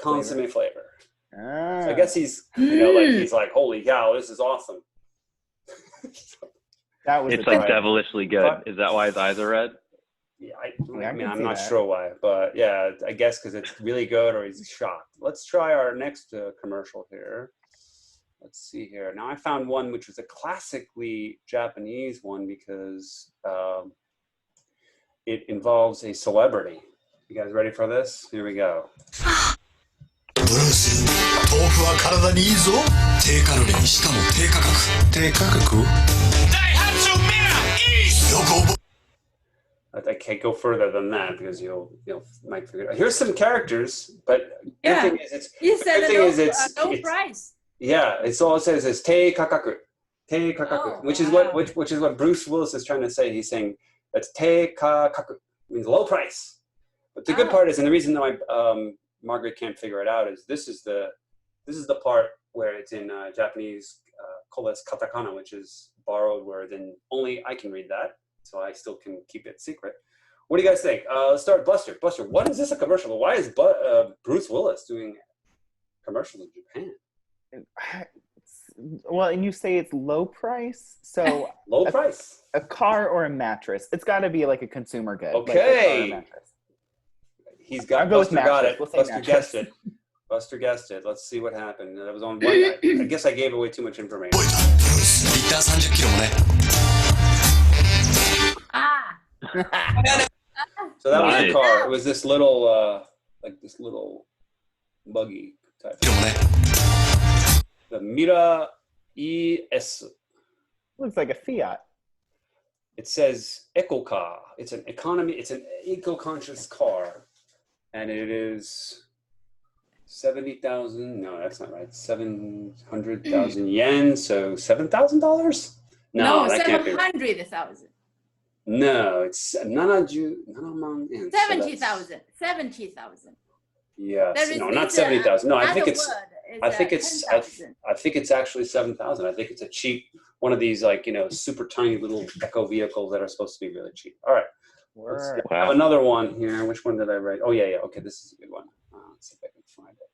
consomme flavor. So I guess he's, he's like, holy cow, this is awesome. That was it's like devilishly good. Is that why his eyes are red? Yeah, I mean, I'm not sure why, but yeah, I guess because it's really good or he's shocked. Let's try our next commercial here. Let's see here. Now I found one which was a classically Japanese one because it involves a celebrity. You guys ready for this? Here we go. Bruce, 豆腐は体にいいぞ。低カロリーしかも低価格。低価格？ダイハツミライー。よく覚え。I can't go further than that because you'll might figure it out. Here's some characters, but the thing is it's low price. Yeah, it's all it says is te kakaku, which is what Bruce Willis is trying to say. He's saying that's te kakaku means low price. But the good part is, and the reason why Margaret can't figure it out is this is the part where it's in Japanese koles katakana, which is borrowed, where then only I can read that. So I still can keep it secret. What do you guys think? Let's start Buster. Buster, what is this a commercial? Why is Bruce Willis doing commercials in Japan? Well, and you say it's low price, so low price. A car or a mattress? It's got to be like a consumer good. Okay. Like He's got. Buster got it. Buster guessed it. Buster guessed it. Let's see what happened. That was on one. I guess I gave away too much information. So that was the car. It was this little, like this little buggy type. The Mira ES. Looks like a Fiat. It says Eco Car. It's an economy. It's an eco-conscious car, and it is 70,000. No, that's not right. 700,000 yen. So $7,000. No, that can't be. 700,000. No, it's 70,000. 70,000. Yes, no, not 70,000. No, I think it's actually 7,000. I think it's a cheap one of these, like, super tiny little eco vehicles that are supposed to be really cheap. All right, let's have another one here. Which one did I write? Oh yeah. Okay, this is a good one. Let's see if I can find it.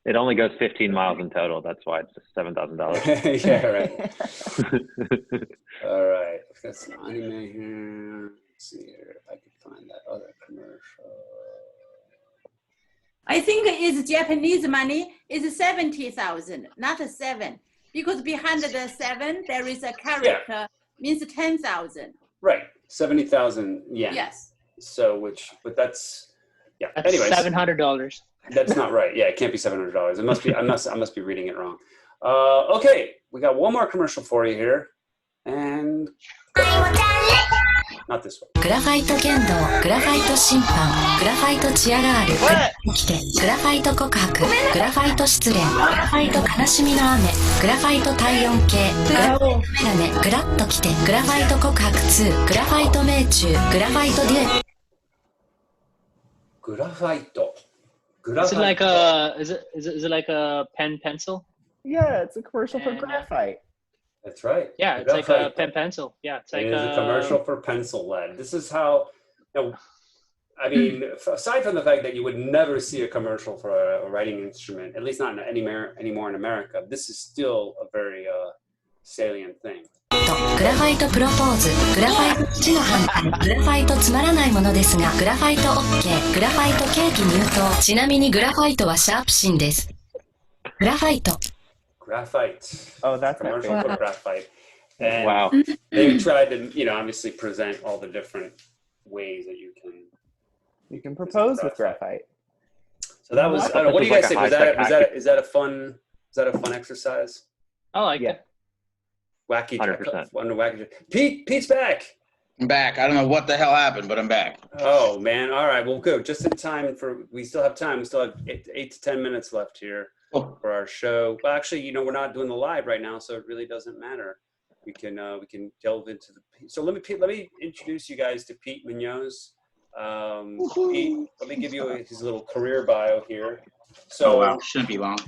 It only goes 15 miles in total. That's why it's just $7,000. Yeah, right. All right, I've got some anime here. Let's see here if I can find that other commercial. I think it's Japanese money. It's 70,000, not 7, because behind the 7 there is a character means 10,000. Right, 70,000 yen. Yes. So but that's That's anyways, $700. That's not right. Yeah, it can't be $700. It must be. I must be reading it wrong. Okay, we got one more commercial for you here, and not this one. グラファイト剣道、グラファイト審判、グラファイトチアガール、グラフ来て、グラファイト告白、グラファイト失恋、グラファイト悲しみの雨、グラファイト体温計、グラファイトメガネ、グラッと来て、グラファイト告白2、グラファイト命中、グラファイトデュエ。グラファイト。Is it like a is it like a pen pencil? Yeah, it's a commercial for graphite. That's right. Yeah, it's like a pen pencil. Yeah, it's like it is a commercial for pencil lead. This is how. I mean, aside from the fact that you would never see a commercial for a writing instrument, at least not anymore in America, this is still a very salient thing. グラファイトプロポーズ、グラファイト1の反対、グラファイトつまらないものですが、グラファイト OK、グラファイトケーキ入刀。ちなみにグラファイトはシャープ芯です。グラファイト。Graphite. Oh, that's commercial for graphite. And wow. They tried to, obviously present all the different ways that you can propose with graphite. So that was. I don't know, what do you guys think? Is that a fun exercise? I like it. Wacky, 100%. Wacky. Pete's back. I'm back. I don't know what the hell happened, but I'm back. Oh man! All right. Well, good. Just in time we still have time. We still have 8 to 10 minutes left here for our show. Well, actually, we're not doing the live right now, so it really doesn't matter. We can delve into the. So let me introduce you guys to Pete Munoz. Let me give you his little career bio here. So, oh wow, shouldn't be long.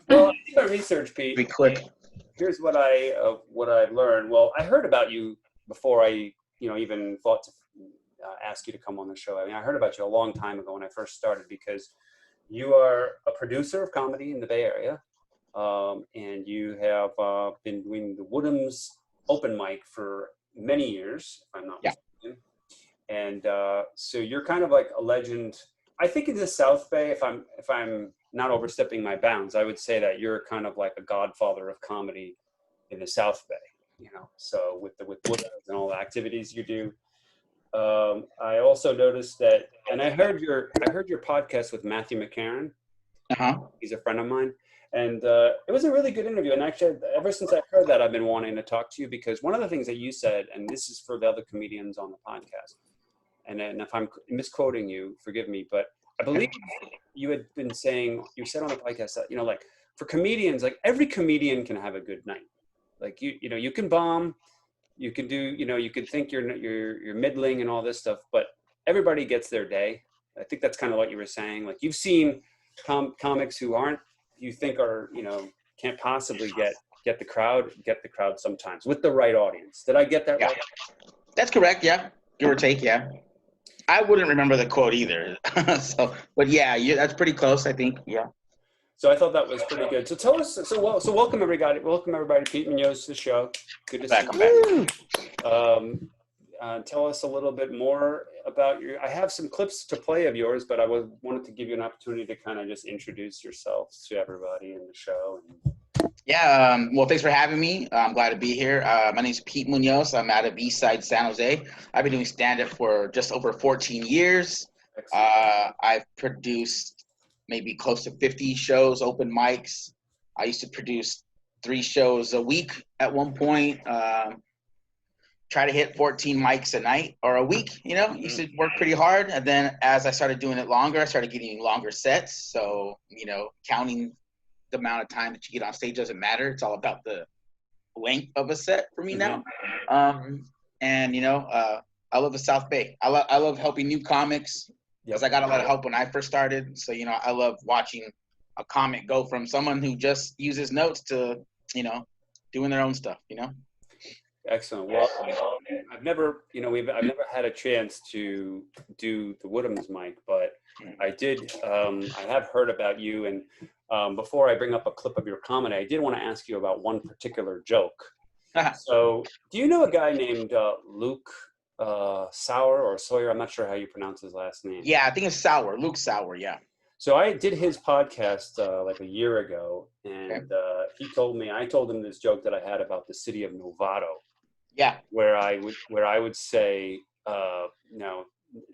Well, I did my research, Pete. Be quick. Here's what I've learned. Well, I heard about you before I, even thought to ask you to come on the show. I mean, I heard about you a long time ago when I first started because you are a producer of comedy in the Bay Area, and you have been doing the Woodham's open mic for many years, if I'm not mistaken. And so you're kind of like a legend. I think in the South Bay, if I'm not overstepping my bounds, I would say that you're kind of like a godfather of comedy in the South Bay. So with Woodham's and all the activities you do. I also noticed that, and I heard your podcast with Matthew McKeehan. He's a friend of mine, and it was a really good interview. And actually, ever since I heard that, I've been wanting to talk to you because one of the things that you said, and this is for the other comedians on the podcast, and if I'm misquoting you, forgive me, but I believe you had been saying, you said on the podcast that, like for comedians, like every comedian can have a good night. Like you can bomb. You can do, you could think you're middling and all this stuff, but everybody gets their day. I think that's kind of what you were saying. Like you've seen comics who you think are, can't possibly get the crowd sometimes with the right audience. Did I get that right? That's correct. Yeah. Give or take. Yeah. I wouldn't remember the quote either. But yeah, that's pretty close, I think. Yeah. So I thought that was pretty good. So tell us. So welcome everybody. Welcome everybody. Pete Munoz to the show. Good to see you. Tell us a little bit more about I have some clips to play of yours, but I wanted to give you an opportunity to kind of just introduce yourselves to everybody in the show. Yeah. Well, thanks for having me. I'm glad to be here. My name is Pete Munoz. I'm out of Eastside San Jose. I've been doing stand-up for just over 14 years. I've produced maybe close to 50 shows, open mics. I used to produce 3 shows a week at one point. Try to hit 14 mics a night or a week, used to work pretty hard. And then as I started doing it longer, I started getting longer sets. So, counting the amount of time that you get on stage doesn't matter. It's all about the length of a set for me now. I love the South Bay. I love helping new comics. Because I got a lot of help when I first started. So, I love watching a comic go from someone who just uses notes to, doing their own stuff, Excellent. Well, I've never had a chance to do the Woodham's mic, but I did, I have heard about you. And before I bring up a clip of your comedy, I did want to ask you about one particular joke. So do you know a guy named Luke Sauer or Sawyer? I'm not sure how you pronounce his last name. Yeah, I think it's Sauer, Luke Sauer, yeah. So I did his podcast like a year ago, and I told him this joke that I had about the city of Novato. Yeah. Where I would say, I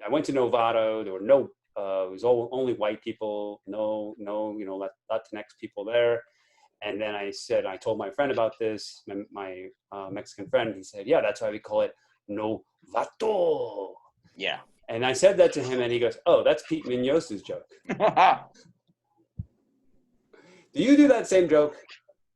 went to Novato, there were no, it was only white people, no, Latinx people there. And then I told my friend about this, my Mexican friend. He said, yeah, that's why we call it Novato. Yeah. And I said that to him, and he goes, oh, that's Pete Munoz's joke. Do you do that same joke?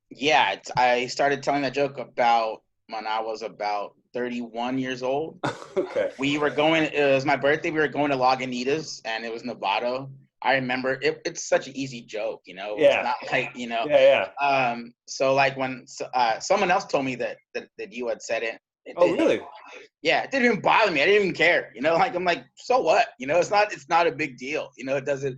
Yeah, I started telling that joke about when I was about 31 years old. Okay. It was my birthday, we were going to Lagunitas, and it was Novato. I remember it's such an easy joke, Yeah. It's not like, Yeah. So like when someone else told me that you had said it. Really? Yeah, it didn't even bother me. I didn't even care. I'm like, so what? It's not a big deal. It doesn't,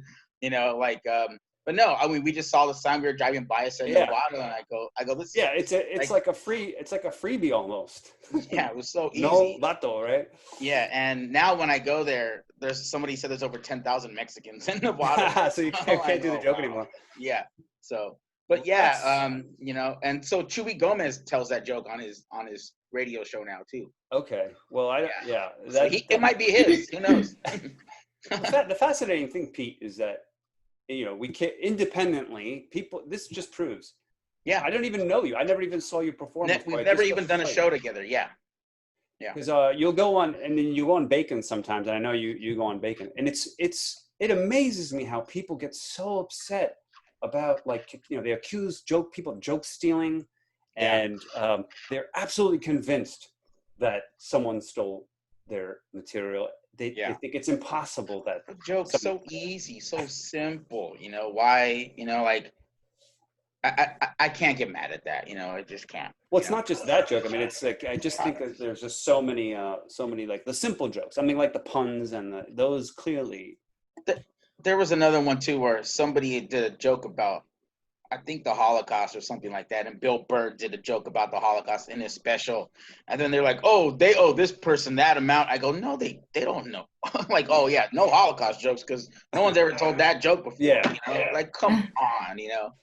but no, I mean, we just saw the sign, we were driving by, it said Novato, and I go, this. Yeah, it's like a freebie almost. Yeah, it was so easy. Novato, right? Yeah, and now when I go there, somebody said there's over 10,000 Mexicans in Novato. So you can't do the joke anymore. Yeah. So, but yeah, and so Chuy Gomez tells that joke on his radio show now too. Okay. Well, So it might be his. Who knows? The fascinating thing, Pete, is that we can't independently. This just proves. Yeah. I don't even know you. I never even saw you perform. We've never even done a show together. Yeah. Yeah. Because you'll go on, and then you go on Bacon sometimes, and I know you go on Bacon, and it amazes me how people get so upset about, like, they accuse people of joke stealing, and they're absolutely convinced that someone stole their material. They think it's impossible that the joke's so easy, so simple. You know why? You know, like I can't get mad at that. You know, I just can't. Well, it's not just that joke. I mean, it's like I just think that there's just so many like the simple jokes. I mean, like the puns and those clearly. There was another one too where somebody did a joke about, I think, the Holocaust or something like that, and Bill Burr did a joke about the Holocaust in his special, and then they're like, "Oh, they owe this person that amount." I go, "No, they don't know." Like, "Oh yeah, no Holocaust jokes because no one's ever told that joke before." Yeah, you know? Like, come on, you know.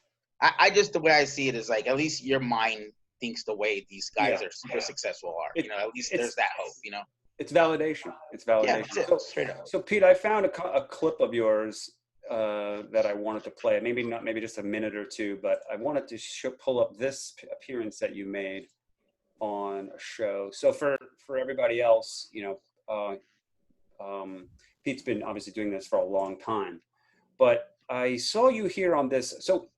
I just, the way I see it is like, at least your mind thinks the way these guys are super successful are. You know, at least there's that hope. You know. It's validation. It's validation. Yeah, straight up. So Pete, I found a clip of yours that I wanted to play. Maybe just a minute or two, but I wanted to pull up this appearance that you made on a show. So for everybody else, you know, Pete's been obviously doing this for a long time, but I saw you here on this. So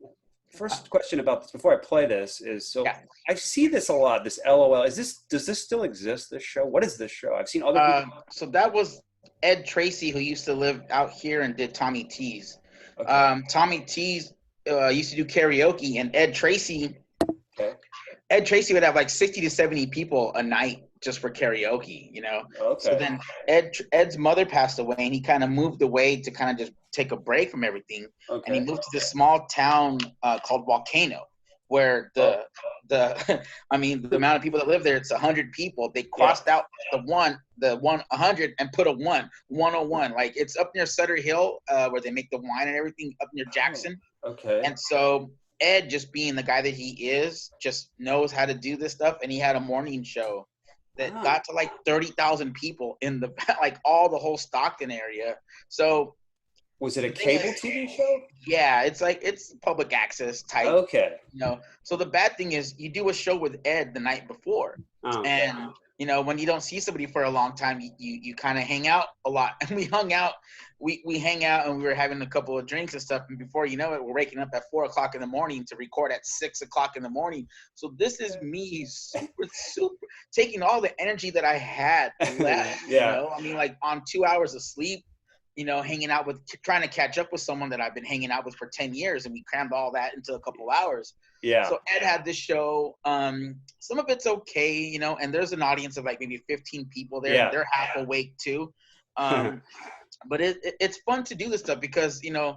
first question about this before I play this is, so I see this a lot, this LOL. Does this still exist, this show? What is this show? I've seen other people. So that was Ed Tracy, who used to live out here and did Tommy T's. Okay. Tommy T's used to do karaoke, and Ed Tracy would have like 60 to 70 people a night just for karaoke, you know? Okay. So then Ed's mother passed away, and he kind of moved away to kind of just take a break from everything. Okay. And he moved to this small town called Volcano, where the amount of people that live there, it's 100 people. They crossed out the 100 and put a 101. Like, it's up near Sutter Hill, where they make the wine and everything, up near Jackson. Okay. And so Ed, just being the guy that he is, just knows how to do this stuff. And he had a morning show that got to like 30,000 people in the, like, all the whole Stockton area. So was it a cable TV show? Yeah, it's public access type. Okay. You know, so the bad thing is you do a show with Ed the night before, and you know, when you don't see somebody for a long time, you kind of hang out a lot. And we hung out, we hang out, and we were having a couple of drinks and stuff. And before you know it, we're waking up at 4 o'clock in the morning to record at 6 o'clock in the morning. So this is me super taking all the energy that I had left. You know, I mean, like on 2 hours of sleep, you know, hanging out with, trying to catch up with someone that I've been hanging out with for 10 years, and we crammed all that into a couple hours. Yeah. So Ed had this show. Some of it's okay, you know, and there's an audience of like maybe 15 people there. Yeah. And they're half awake too. But it's fun to do this stuff because, you know,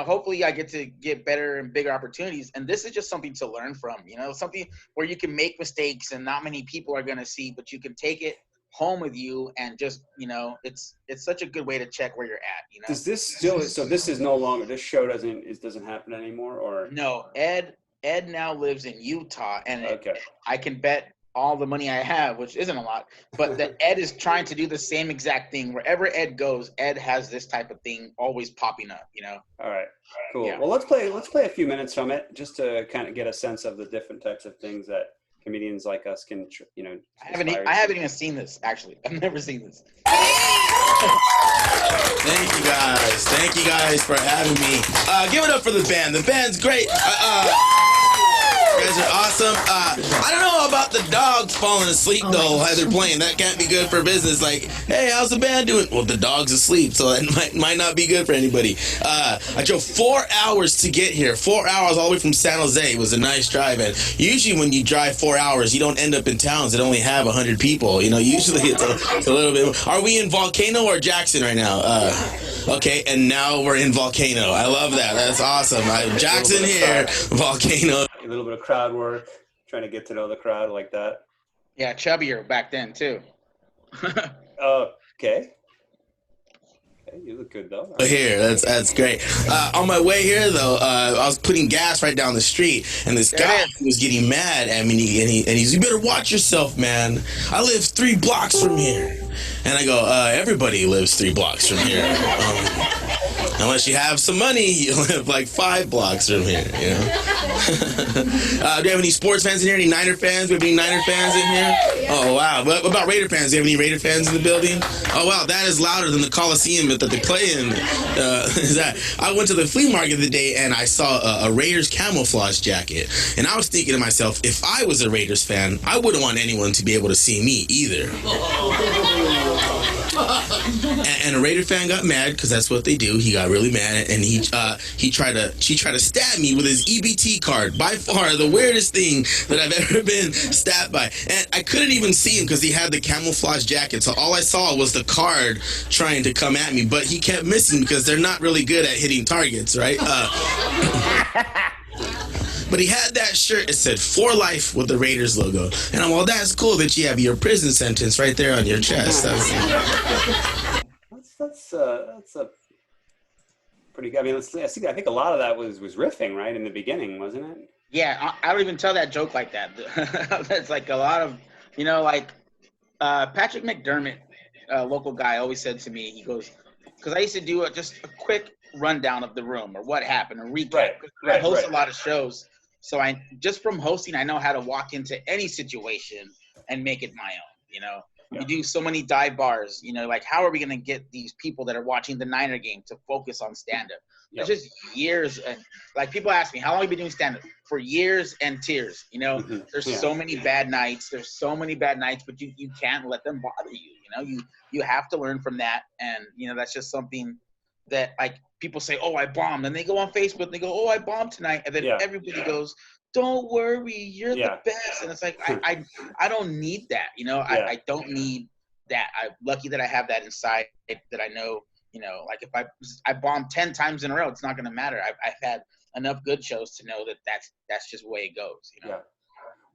hopefully I get to get better and bigger opportunities. And this is just something to learn from, you know, something where you can make mistakes and not many people are going to see, but you can take it home with you and just, you know, it's such a good way to check where you're at, you know. Does this still, so this is no longer, this show doesn't happen anymore, or? No, Ed now lives in Utah, and I can bet all the money I have, which isn't a lot, but that Ed is trying to do the same exact thing. Wherever Ed goes, Ed has this type of thing always popping up, you know. All right, cool. Yeah. Well, let's play a few minutes from it just to kind of get a sense of the different types of things that comedians like us can, you know. I haven't even seen this, actually. I've never seen this. Thank you guys for having me. Give it up for the band. The band's great. You guys are awesome. I don't know about the dogs falling asleep though while they're playing. That can't be good for business. Like, hey, how's the band doing? Well, the dog's asleep, so that might not be good for anybody. I drove 4 hours to get here. 4 hours all the way from San Jose. It was a nice drive. And usually when you drive 4 hours, you don't end up in towns that only have 100 people. You know, usually it's a little bit. Are we in Volcano or Jackson right now? Okay, and now we're in Volcano. I love that. That's awesome. Jackson here, Volcano. A little bit of crowd work, trying to get to know the crowd like that. Yeah, chubbier back then too. Okay, you look good though. Here, that's great. On my way here though, I was putting gas right down the street, and this guy was getting mad at me, and he's, "You better watch yourself, man. I live 3 blocks from here." And I go, everybody lives 3 blocks from here. Unless you have some money, you live like 5 blocks from here, you know? Do you have any sports fans in here? Any Niner fans? Do you have any Niner fans in here? Oh, wow. What about Raider fans? Do you have any Raider fans in the building? Oh, wow. That is louder than the Coliseum that they play in. I went to the flea market the other day, and I saw a Raiders camouflage jacket. And I was thinking to myself, if I was a Raiders fan, I wouldn't want anyone to be able to see me either. and a Raider fan got mad because that's what they do. He got really mad, and she tried to stab me with his EBT card. By far the weirdest thing that I've ever been stabbed by. And I couldn't even see him because he had the camouflage jacket. So all I saw was the card trying to come at me, but he kept missing because they're not really good at hitting targets, right? But he had that shirt. It said "For Life" with the Raiders logo, and I'm, well, that's cool that you have your prison sentence right there on your chest. That's a pretty good. I mean, I think a lot of that was riffing, right, in the beginning, wasn't it? Yeah, I don't even tell that joke like that. It's like a lot of, like Patrick McDermott, a local guy, always said to me, he goes, because I used to do just a quick rundown of the room or what happened, a recap. I host a lot of shows. So just from hosting, I know how to walk into any situation and make it my own, Yeah. You do so many dive bars, like how are we going to get these people that are watching the Niner game to focus on stand-up? It's just years. And like people ask me, how long have you been doing stand-up? For years and tears, There's so many bad nights. There's so many bad nights, but you can't let them bother you, You have to learn from that. And, that's just something that like people say, oh, I bombed. And they go on Facebook and they go, oh, I bombed tonight. And then everybody goes, don't worry, you're the best. And it's like, I don't need that. I don't need that. I'm lucky that I have that inside that I know, like if I bomb 10 times in a row, it's not going to matter. I've had enough good shows to know that that's just the way it goes, Yeah.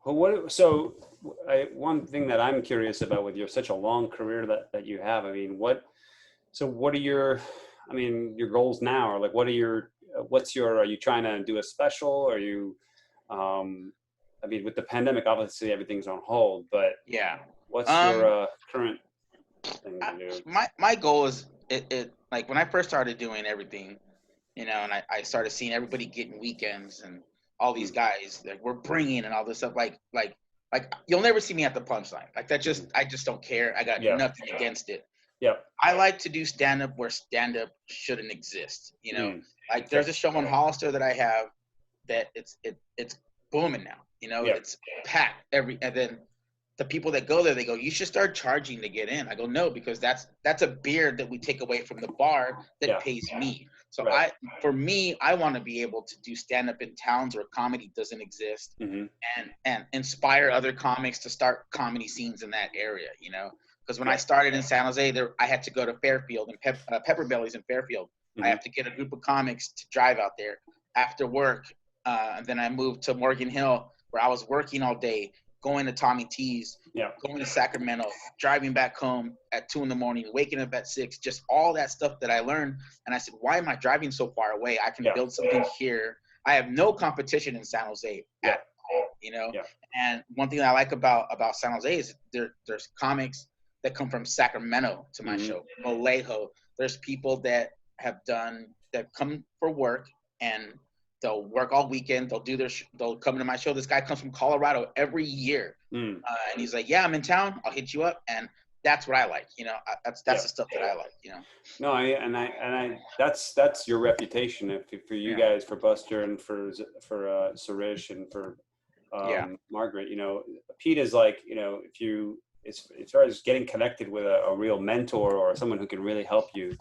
Well, one thing that I'm curious about with such a long career that you have, I mean, what are your goals now? Or like, are you trying to do a special? Are you, with the pandemic, obviously everything's on hold, but what's your current thing to do? My goal is it like when I first started doing everything, and I started seeing everybody getting weekends and all these guys that we're bringing and all this stuff, like you'll never see me at the punchline. Like that I just don't care. I got nothing against it. Yeah. I like to do stand-up where stand-up shouldn't exist. Like there's a show on Hollister that I have that it's booming now. It's packed and then the people that go there, they go, you should start charging to get in. I go, no, because that's a beer that we take away from the bar that pays me. So I want to be able to do stand-up in towns where comedy doesn't exist and inspire other comics to start comedy scenes in that area, Because when I started in San Jose, I had to go to Fairfield and Pepper Belly's in Fairfield. I have to get a group of comics to drive out there after work. And then I moved to Morgan Hill where I was working all day, going to Tommy T's, going to Sacramento, driving back home at 2 a.m, waking up at 6, just all that stuff that I learned. And I said, why am I driving so far away? I can build something here. I have no competition in San Jose at all, And one thing I like about San Jose is there's comics that come from Sacramento to my show, Vallejo. There's people that come for work and they'll work all weekend. They'll come to my show. This guy comes from Colorado every year, and he's like, "Yeah, I'm in town. I'll hit you up." And that's what I like. That's the stuff that I like. No, that's your reputation. For you guys, for Buster and for Suresh and for Margaret. Pete is like, as far as getting connected with a real mentor or someone who can really help you,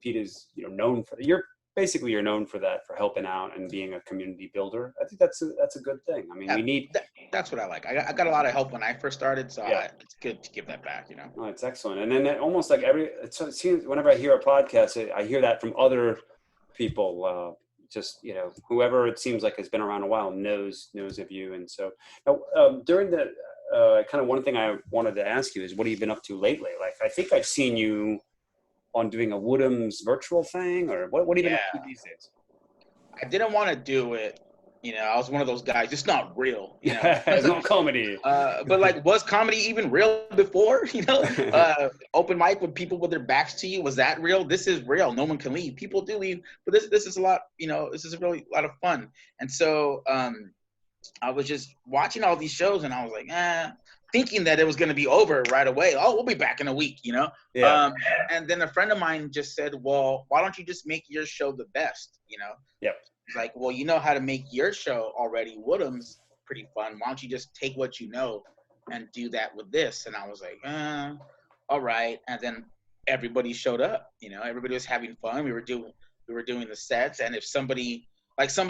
Pete is known for. You're known for that, for helping out and being a community builder. I think that's a good thing. I mean, we need. That's what I like. I got a lot of help when I first started, so it's good to give that back. Oh, it's excellent. And then almost like it seems whenever I hear a podcast, I hear that from other people. Whoever it seems like has been around a while knows of you. And so during the kind of one thing I wanted to ask you is, what have you been up to lately? Like, I think I've seen you on doing a Woodham's virtual thing, or what have you been up to these days? I didn't want to do it. I was one of those guys. It's not real. It's not comedy. But like, was comedy even real before? Open mic with people with their backs to you. Was that real? This is real. No one can leave. People do leave, but this is a lot. This is really a lot of fun. And so I was just watching all these shows, and I was like, thinking that it was going to be over right away. Oh, we'll be back in a week, And then a friend of mine just said, well, why don't you just make your show the best, Yep. It's like, well, you know how to make your show already. Woodham's pretty fun. Why don't you just take what you know and do that with this? And I was like, all right. And then everybody showed up. Everybody was having fun. We were doing the sets, and if somebody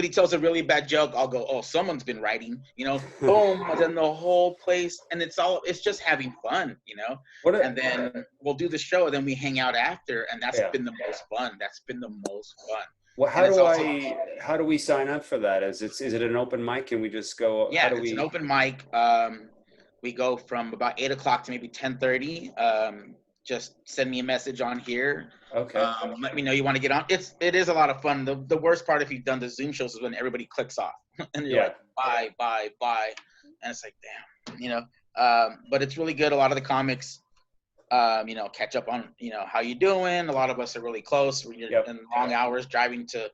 tells a really bad joke, I'll go, oh, someone's been writing, boom, and then the whole place, and it's just having fun, and then we'll do the show, and then we hang out after, and that's been the most fun. Well, how do we sign up for that? Is it an open mic? Can we just go? Yeah, it's an open mic. We go from about 8 o'clock to maybe 10:30. Just send me a message on here. Okay. Let me know you want to get on. It is a lot of fun. The worst part, if you've done the Zoom shows, is when everybody clicks off and you're like, bye, and it's like, damn, But it's really good. A lot of the comics, catch up on, how you doing. A lot of us are really close. When you're in long hours driving to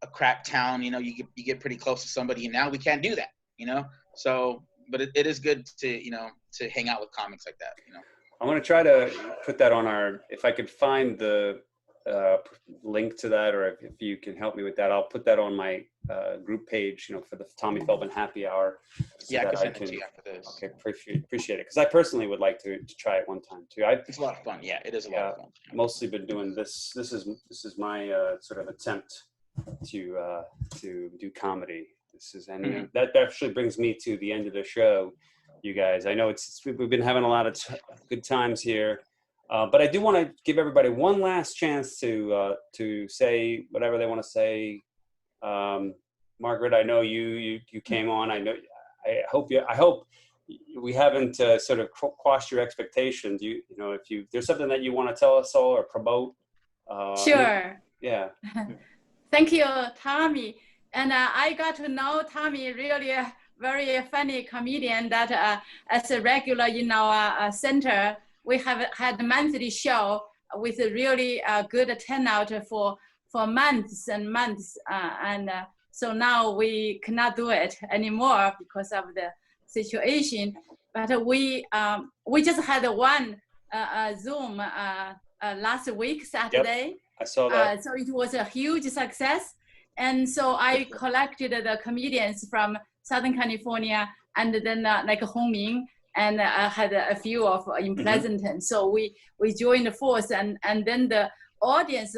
a crap town, you get pretty close to somebody, and now we can't do that, So, but it is good to to hang out with comics like that, I'm going to try to put that on if I could find the link to that, or if you can help me with that, I'll put that on my group page, for the Tommy Feldman Happy Hour. So I can send it to you after this. Okay, appreciate it. Because I personally would like to try it one time too. It's a lot of fun. Yeah, it is a lot of fun. Mostly been doing this. This is my sort of attempt to do comedy. That actually brings me to the end of the show. You guys, I know we've been having a lot of good times here, but I do want to give everybody one last chance to say whatever they want to say. Margaret, I know you came on. I hope we haven't sort of quashed your expectations. If there's something that you want to tell us all or promote. Sure. Yeah. Thank you, Tommy. And I got to know Tommy really. Very funny comedian that as a regular in our center, we have had a monthly show with a really good turnout for months and months. So now we cannot do it anymore because of the situation. But we just had one Zoom last week, Saturday. Yep, I saw that. So it was a huge success. And so I collected the comedians from Southern California, and then like Hongming, and I had a few of in Pleasanton. So we joined the force, and then the audience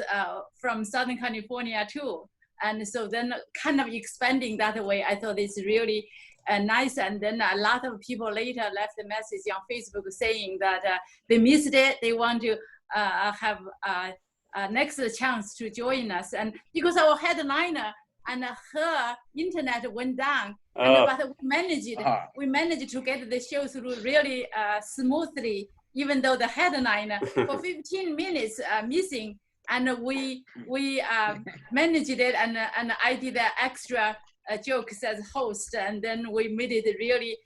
from Southern California too. And so then kind of expanding that way, I thought it's really nice. And then a lot of people later left a message on Facebook saying that they missed it. They want to have next chance to join us. And because our headliner and her internet went down, but we managed to get the show through really smoothly, even though the headliner for 15 minutes missing, and we managed it, and I did extra jokes as host, and then we made it really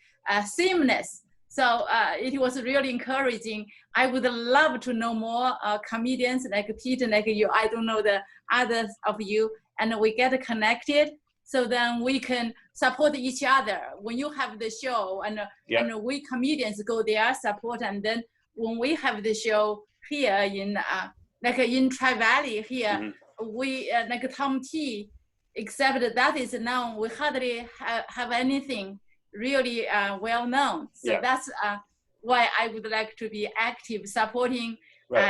seamless. So it was really encouraging. I would love to know more comedians like Pete, like you. I don't know the others of you. And we get connected, so then we can support each other. When you have the show, and we comedians go there, support, and then when we have the show here in Tri-Valley here, we like Tom T, except that is known, we hardly have anything really well known. So that's why I would like to be active, supporting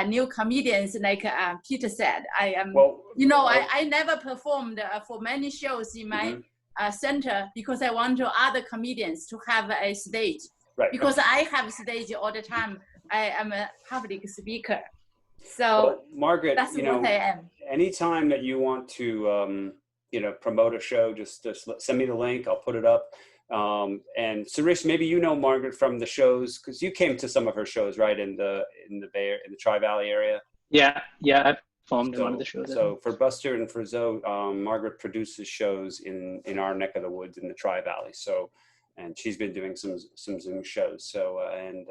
new comedians, like Peter said. I am, I never performed for many shows in my center because I want other comedians to have a stage. Because I have stage all the time. I am a public speaker. So Margaret, that's what I am. Anytime that you want to, promote a show, just send me the link. I'll put it up. And Suresh, maybe Margaret from the shows, because you came to some of her shows, right, in the Tri-Valley area. Yeah, I performed in one of the shows. So for Buster and for Zoe, Margaret produces shows in our neck of the woods in the Tri-Valley. So, and she's been doing some Zoom shows. So and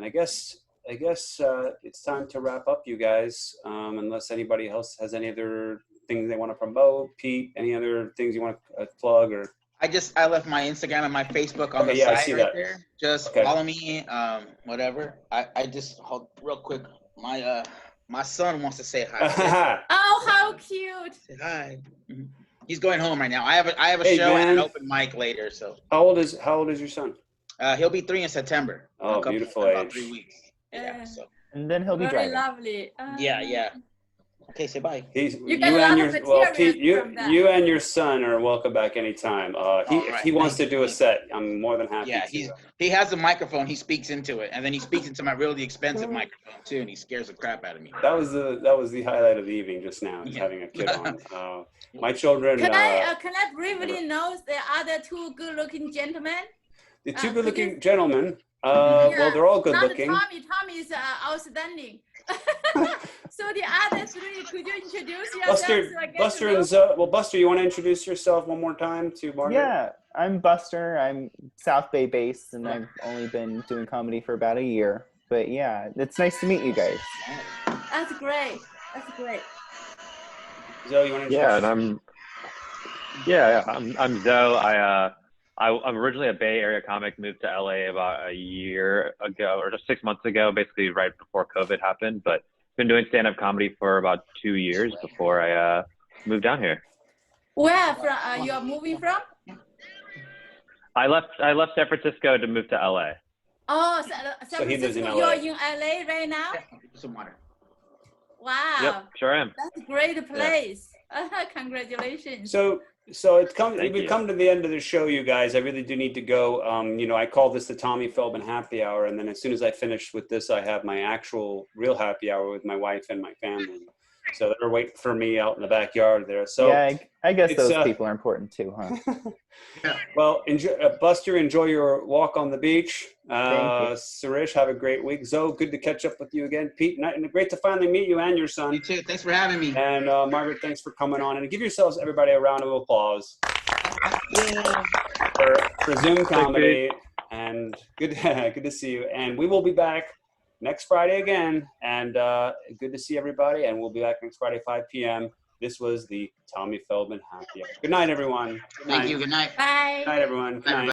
I guess it's time to wrap up, you guys. Unless anybody else has any other things they want to promote. Pete, any other things you want to plug or? I left my Instagram and my Facebook on the side right there. Just follow me, whatever. I just hold real quick. My son wants to say hi. Oh, how cute! Say hi. He's going home right now. I have a show and an open mic later. So how old is your son? He'll be 3 in September. Oh, beautiful age. About 3 weeks. Yeah. So And then he'll be Very driving. lovely. Yeah. Okay, say bye. You and your son are welcome back anytime. If he wants to do a set, I'm more than happy. Yeah, he has a microphone. He speaks into it, and then he speaks into my really expensive microphone too, and he scares the crap out of me. That was the highlight of the evening just now. Is having a kid on. My children. Can I briefly know the other two good-looking gentlemen? The two good-looking gentlemen. Well, they're all good-looking. Tommy is outstanding. So the other three, could you introduce yourselves? Buster, you want to introduce yourself one more time to Margaret? Yeah, I'm Buster. I'm South Bay based, and I've only been doing comedy for about a year. But yeah, it's nice to meet you guys. That's great. Zoe, you want to introduce yourself? I'm Zoe. I'm originally a Bay Area comic, moved to LA about a year ago, or just 6 months ago, basically right before COVID happened, but been doing stand-up comedy for about 2 years before I moved down here. Where from? You are moving from? I left San Francisco to move to LA. Oh, San Francisco. You're in LA right now? Some water. Wow. Yep, sure am. That's a great place. Yeah. Congratulations. So we've come to the end of the show, you guys. I really do need to go. I call this the Tommy Feldman happy hour, and then as soon as I finish with this, I have my actual real happy hour with my wife and my family. So they're waiting for me out in the backyard there. So yeah, I guess those people are important too, huh? Well, Buster, enjoy your walk on the beach. Suresh, have a great week. Zoe, good to catch up with you again. Pete, great to finally meet you and your son. You too. Thanks for having me. And Margaret, thanks for coming on. And give yourselves, everybody, a round of applause for Zoom comedy. And good to see you. And we will be back next Friday again. And good to see everybody. And we'll be back next Friday, 5 p.m. This was the Tommy Feldman Happy Hour. Good night, everyone. Thank you. Good night. Bye. Good night, everyone. Good night.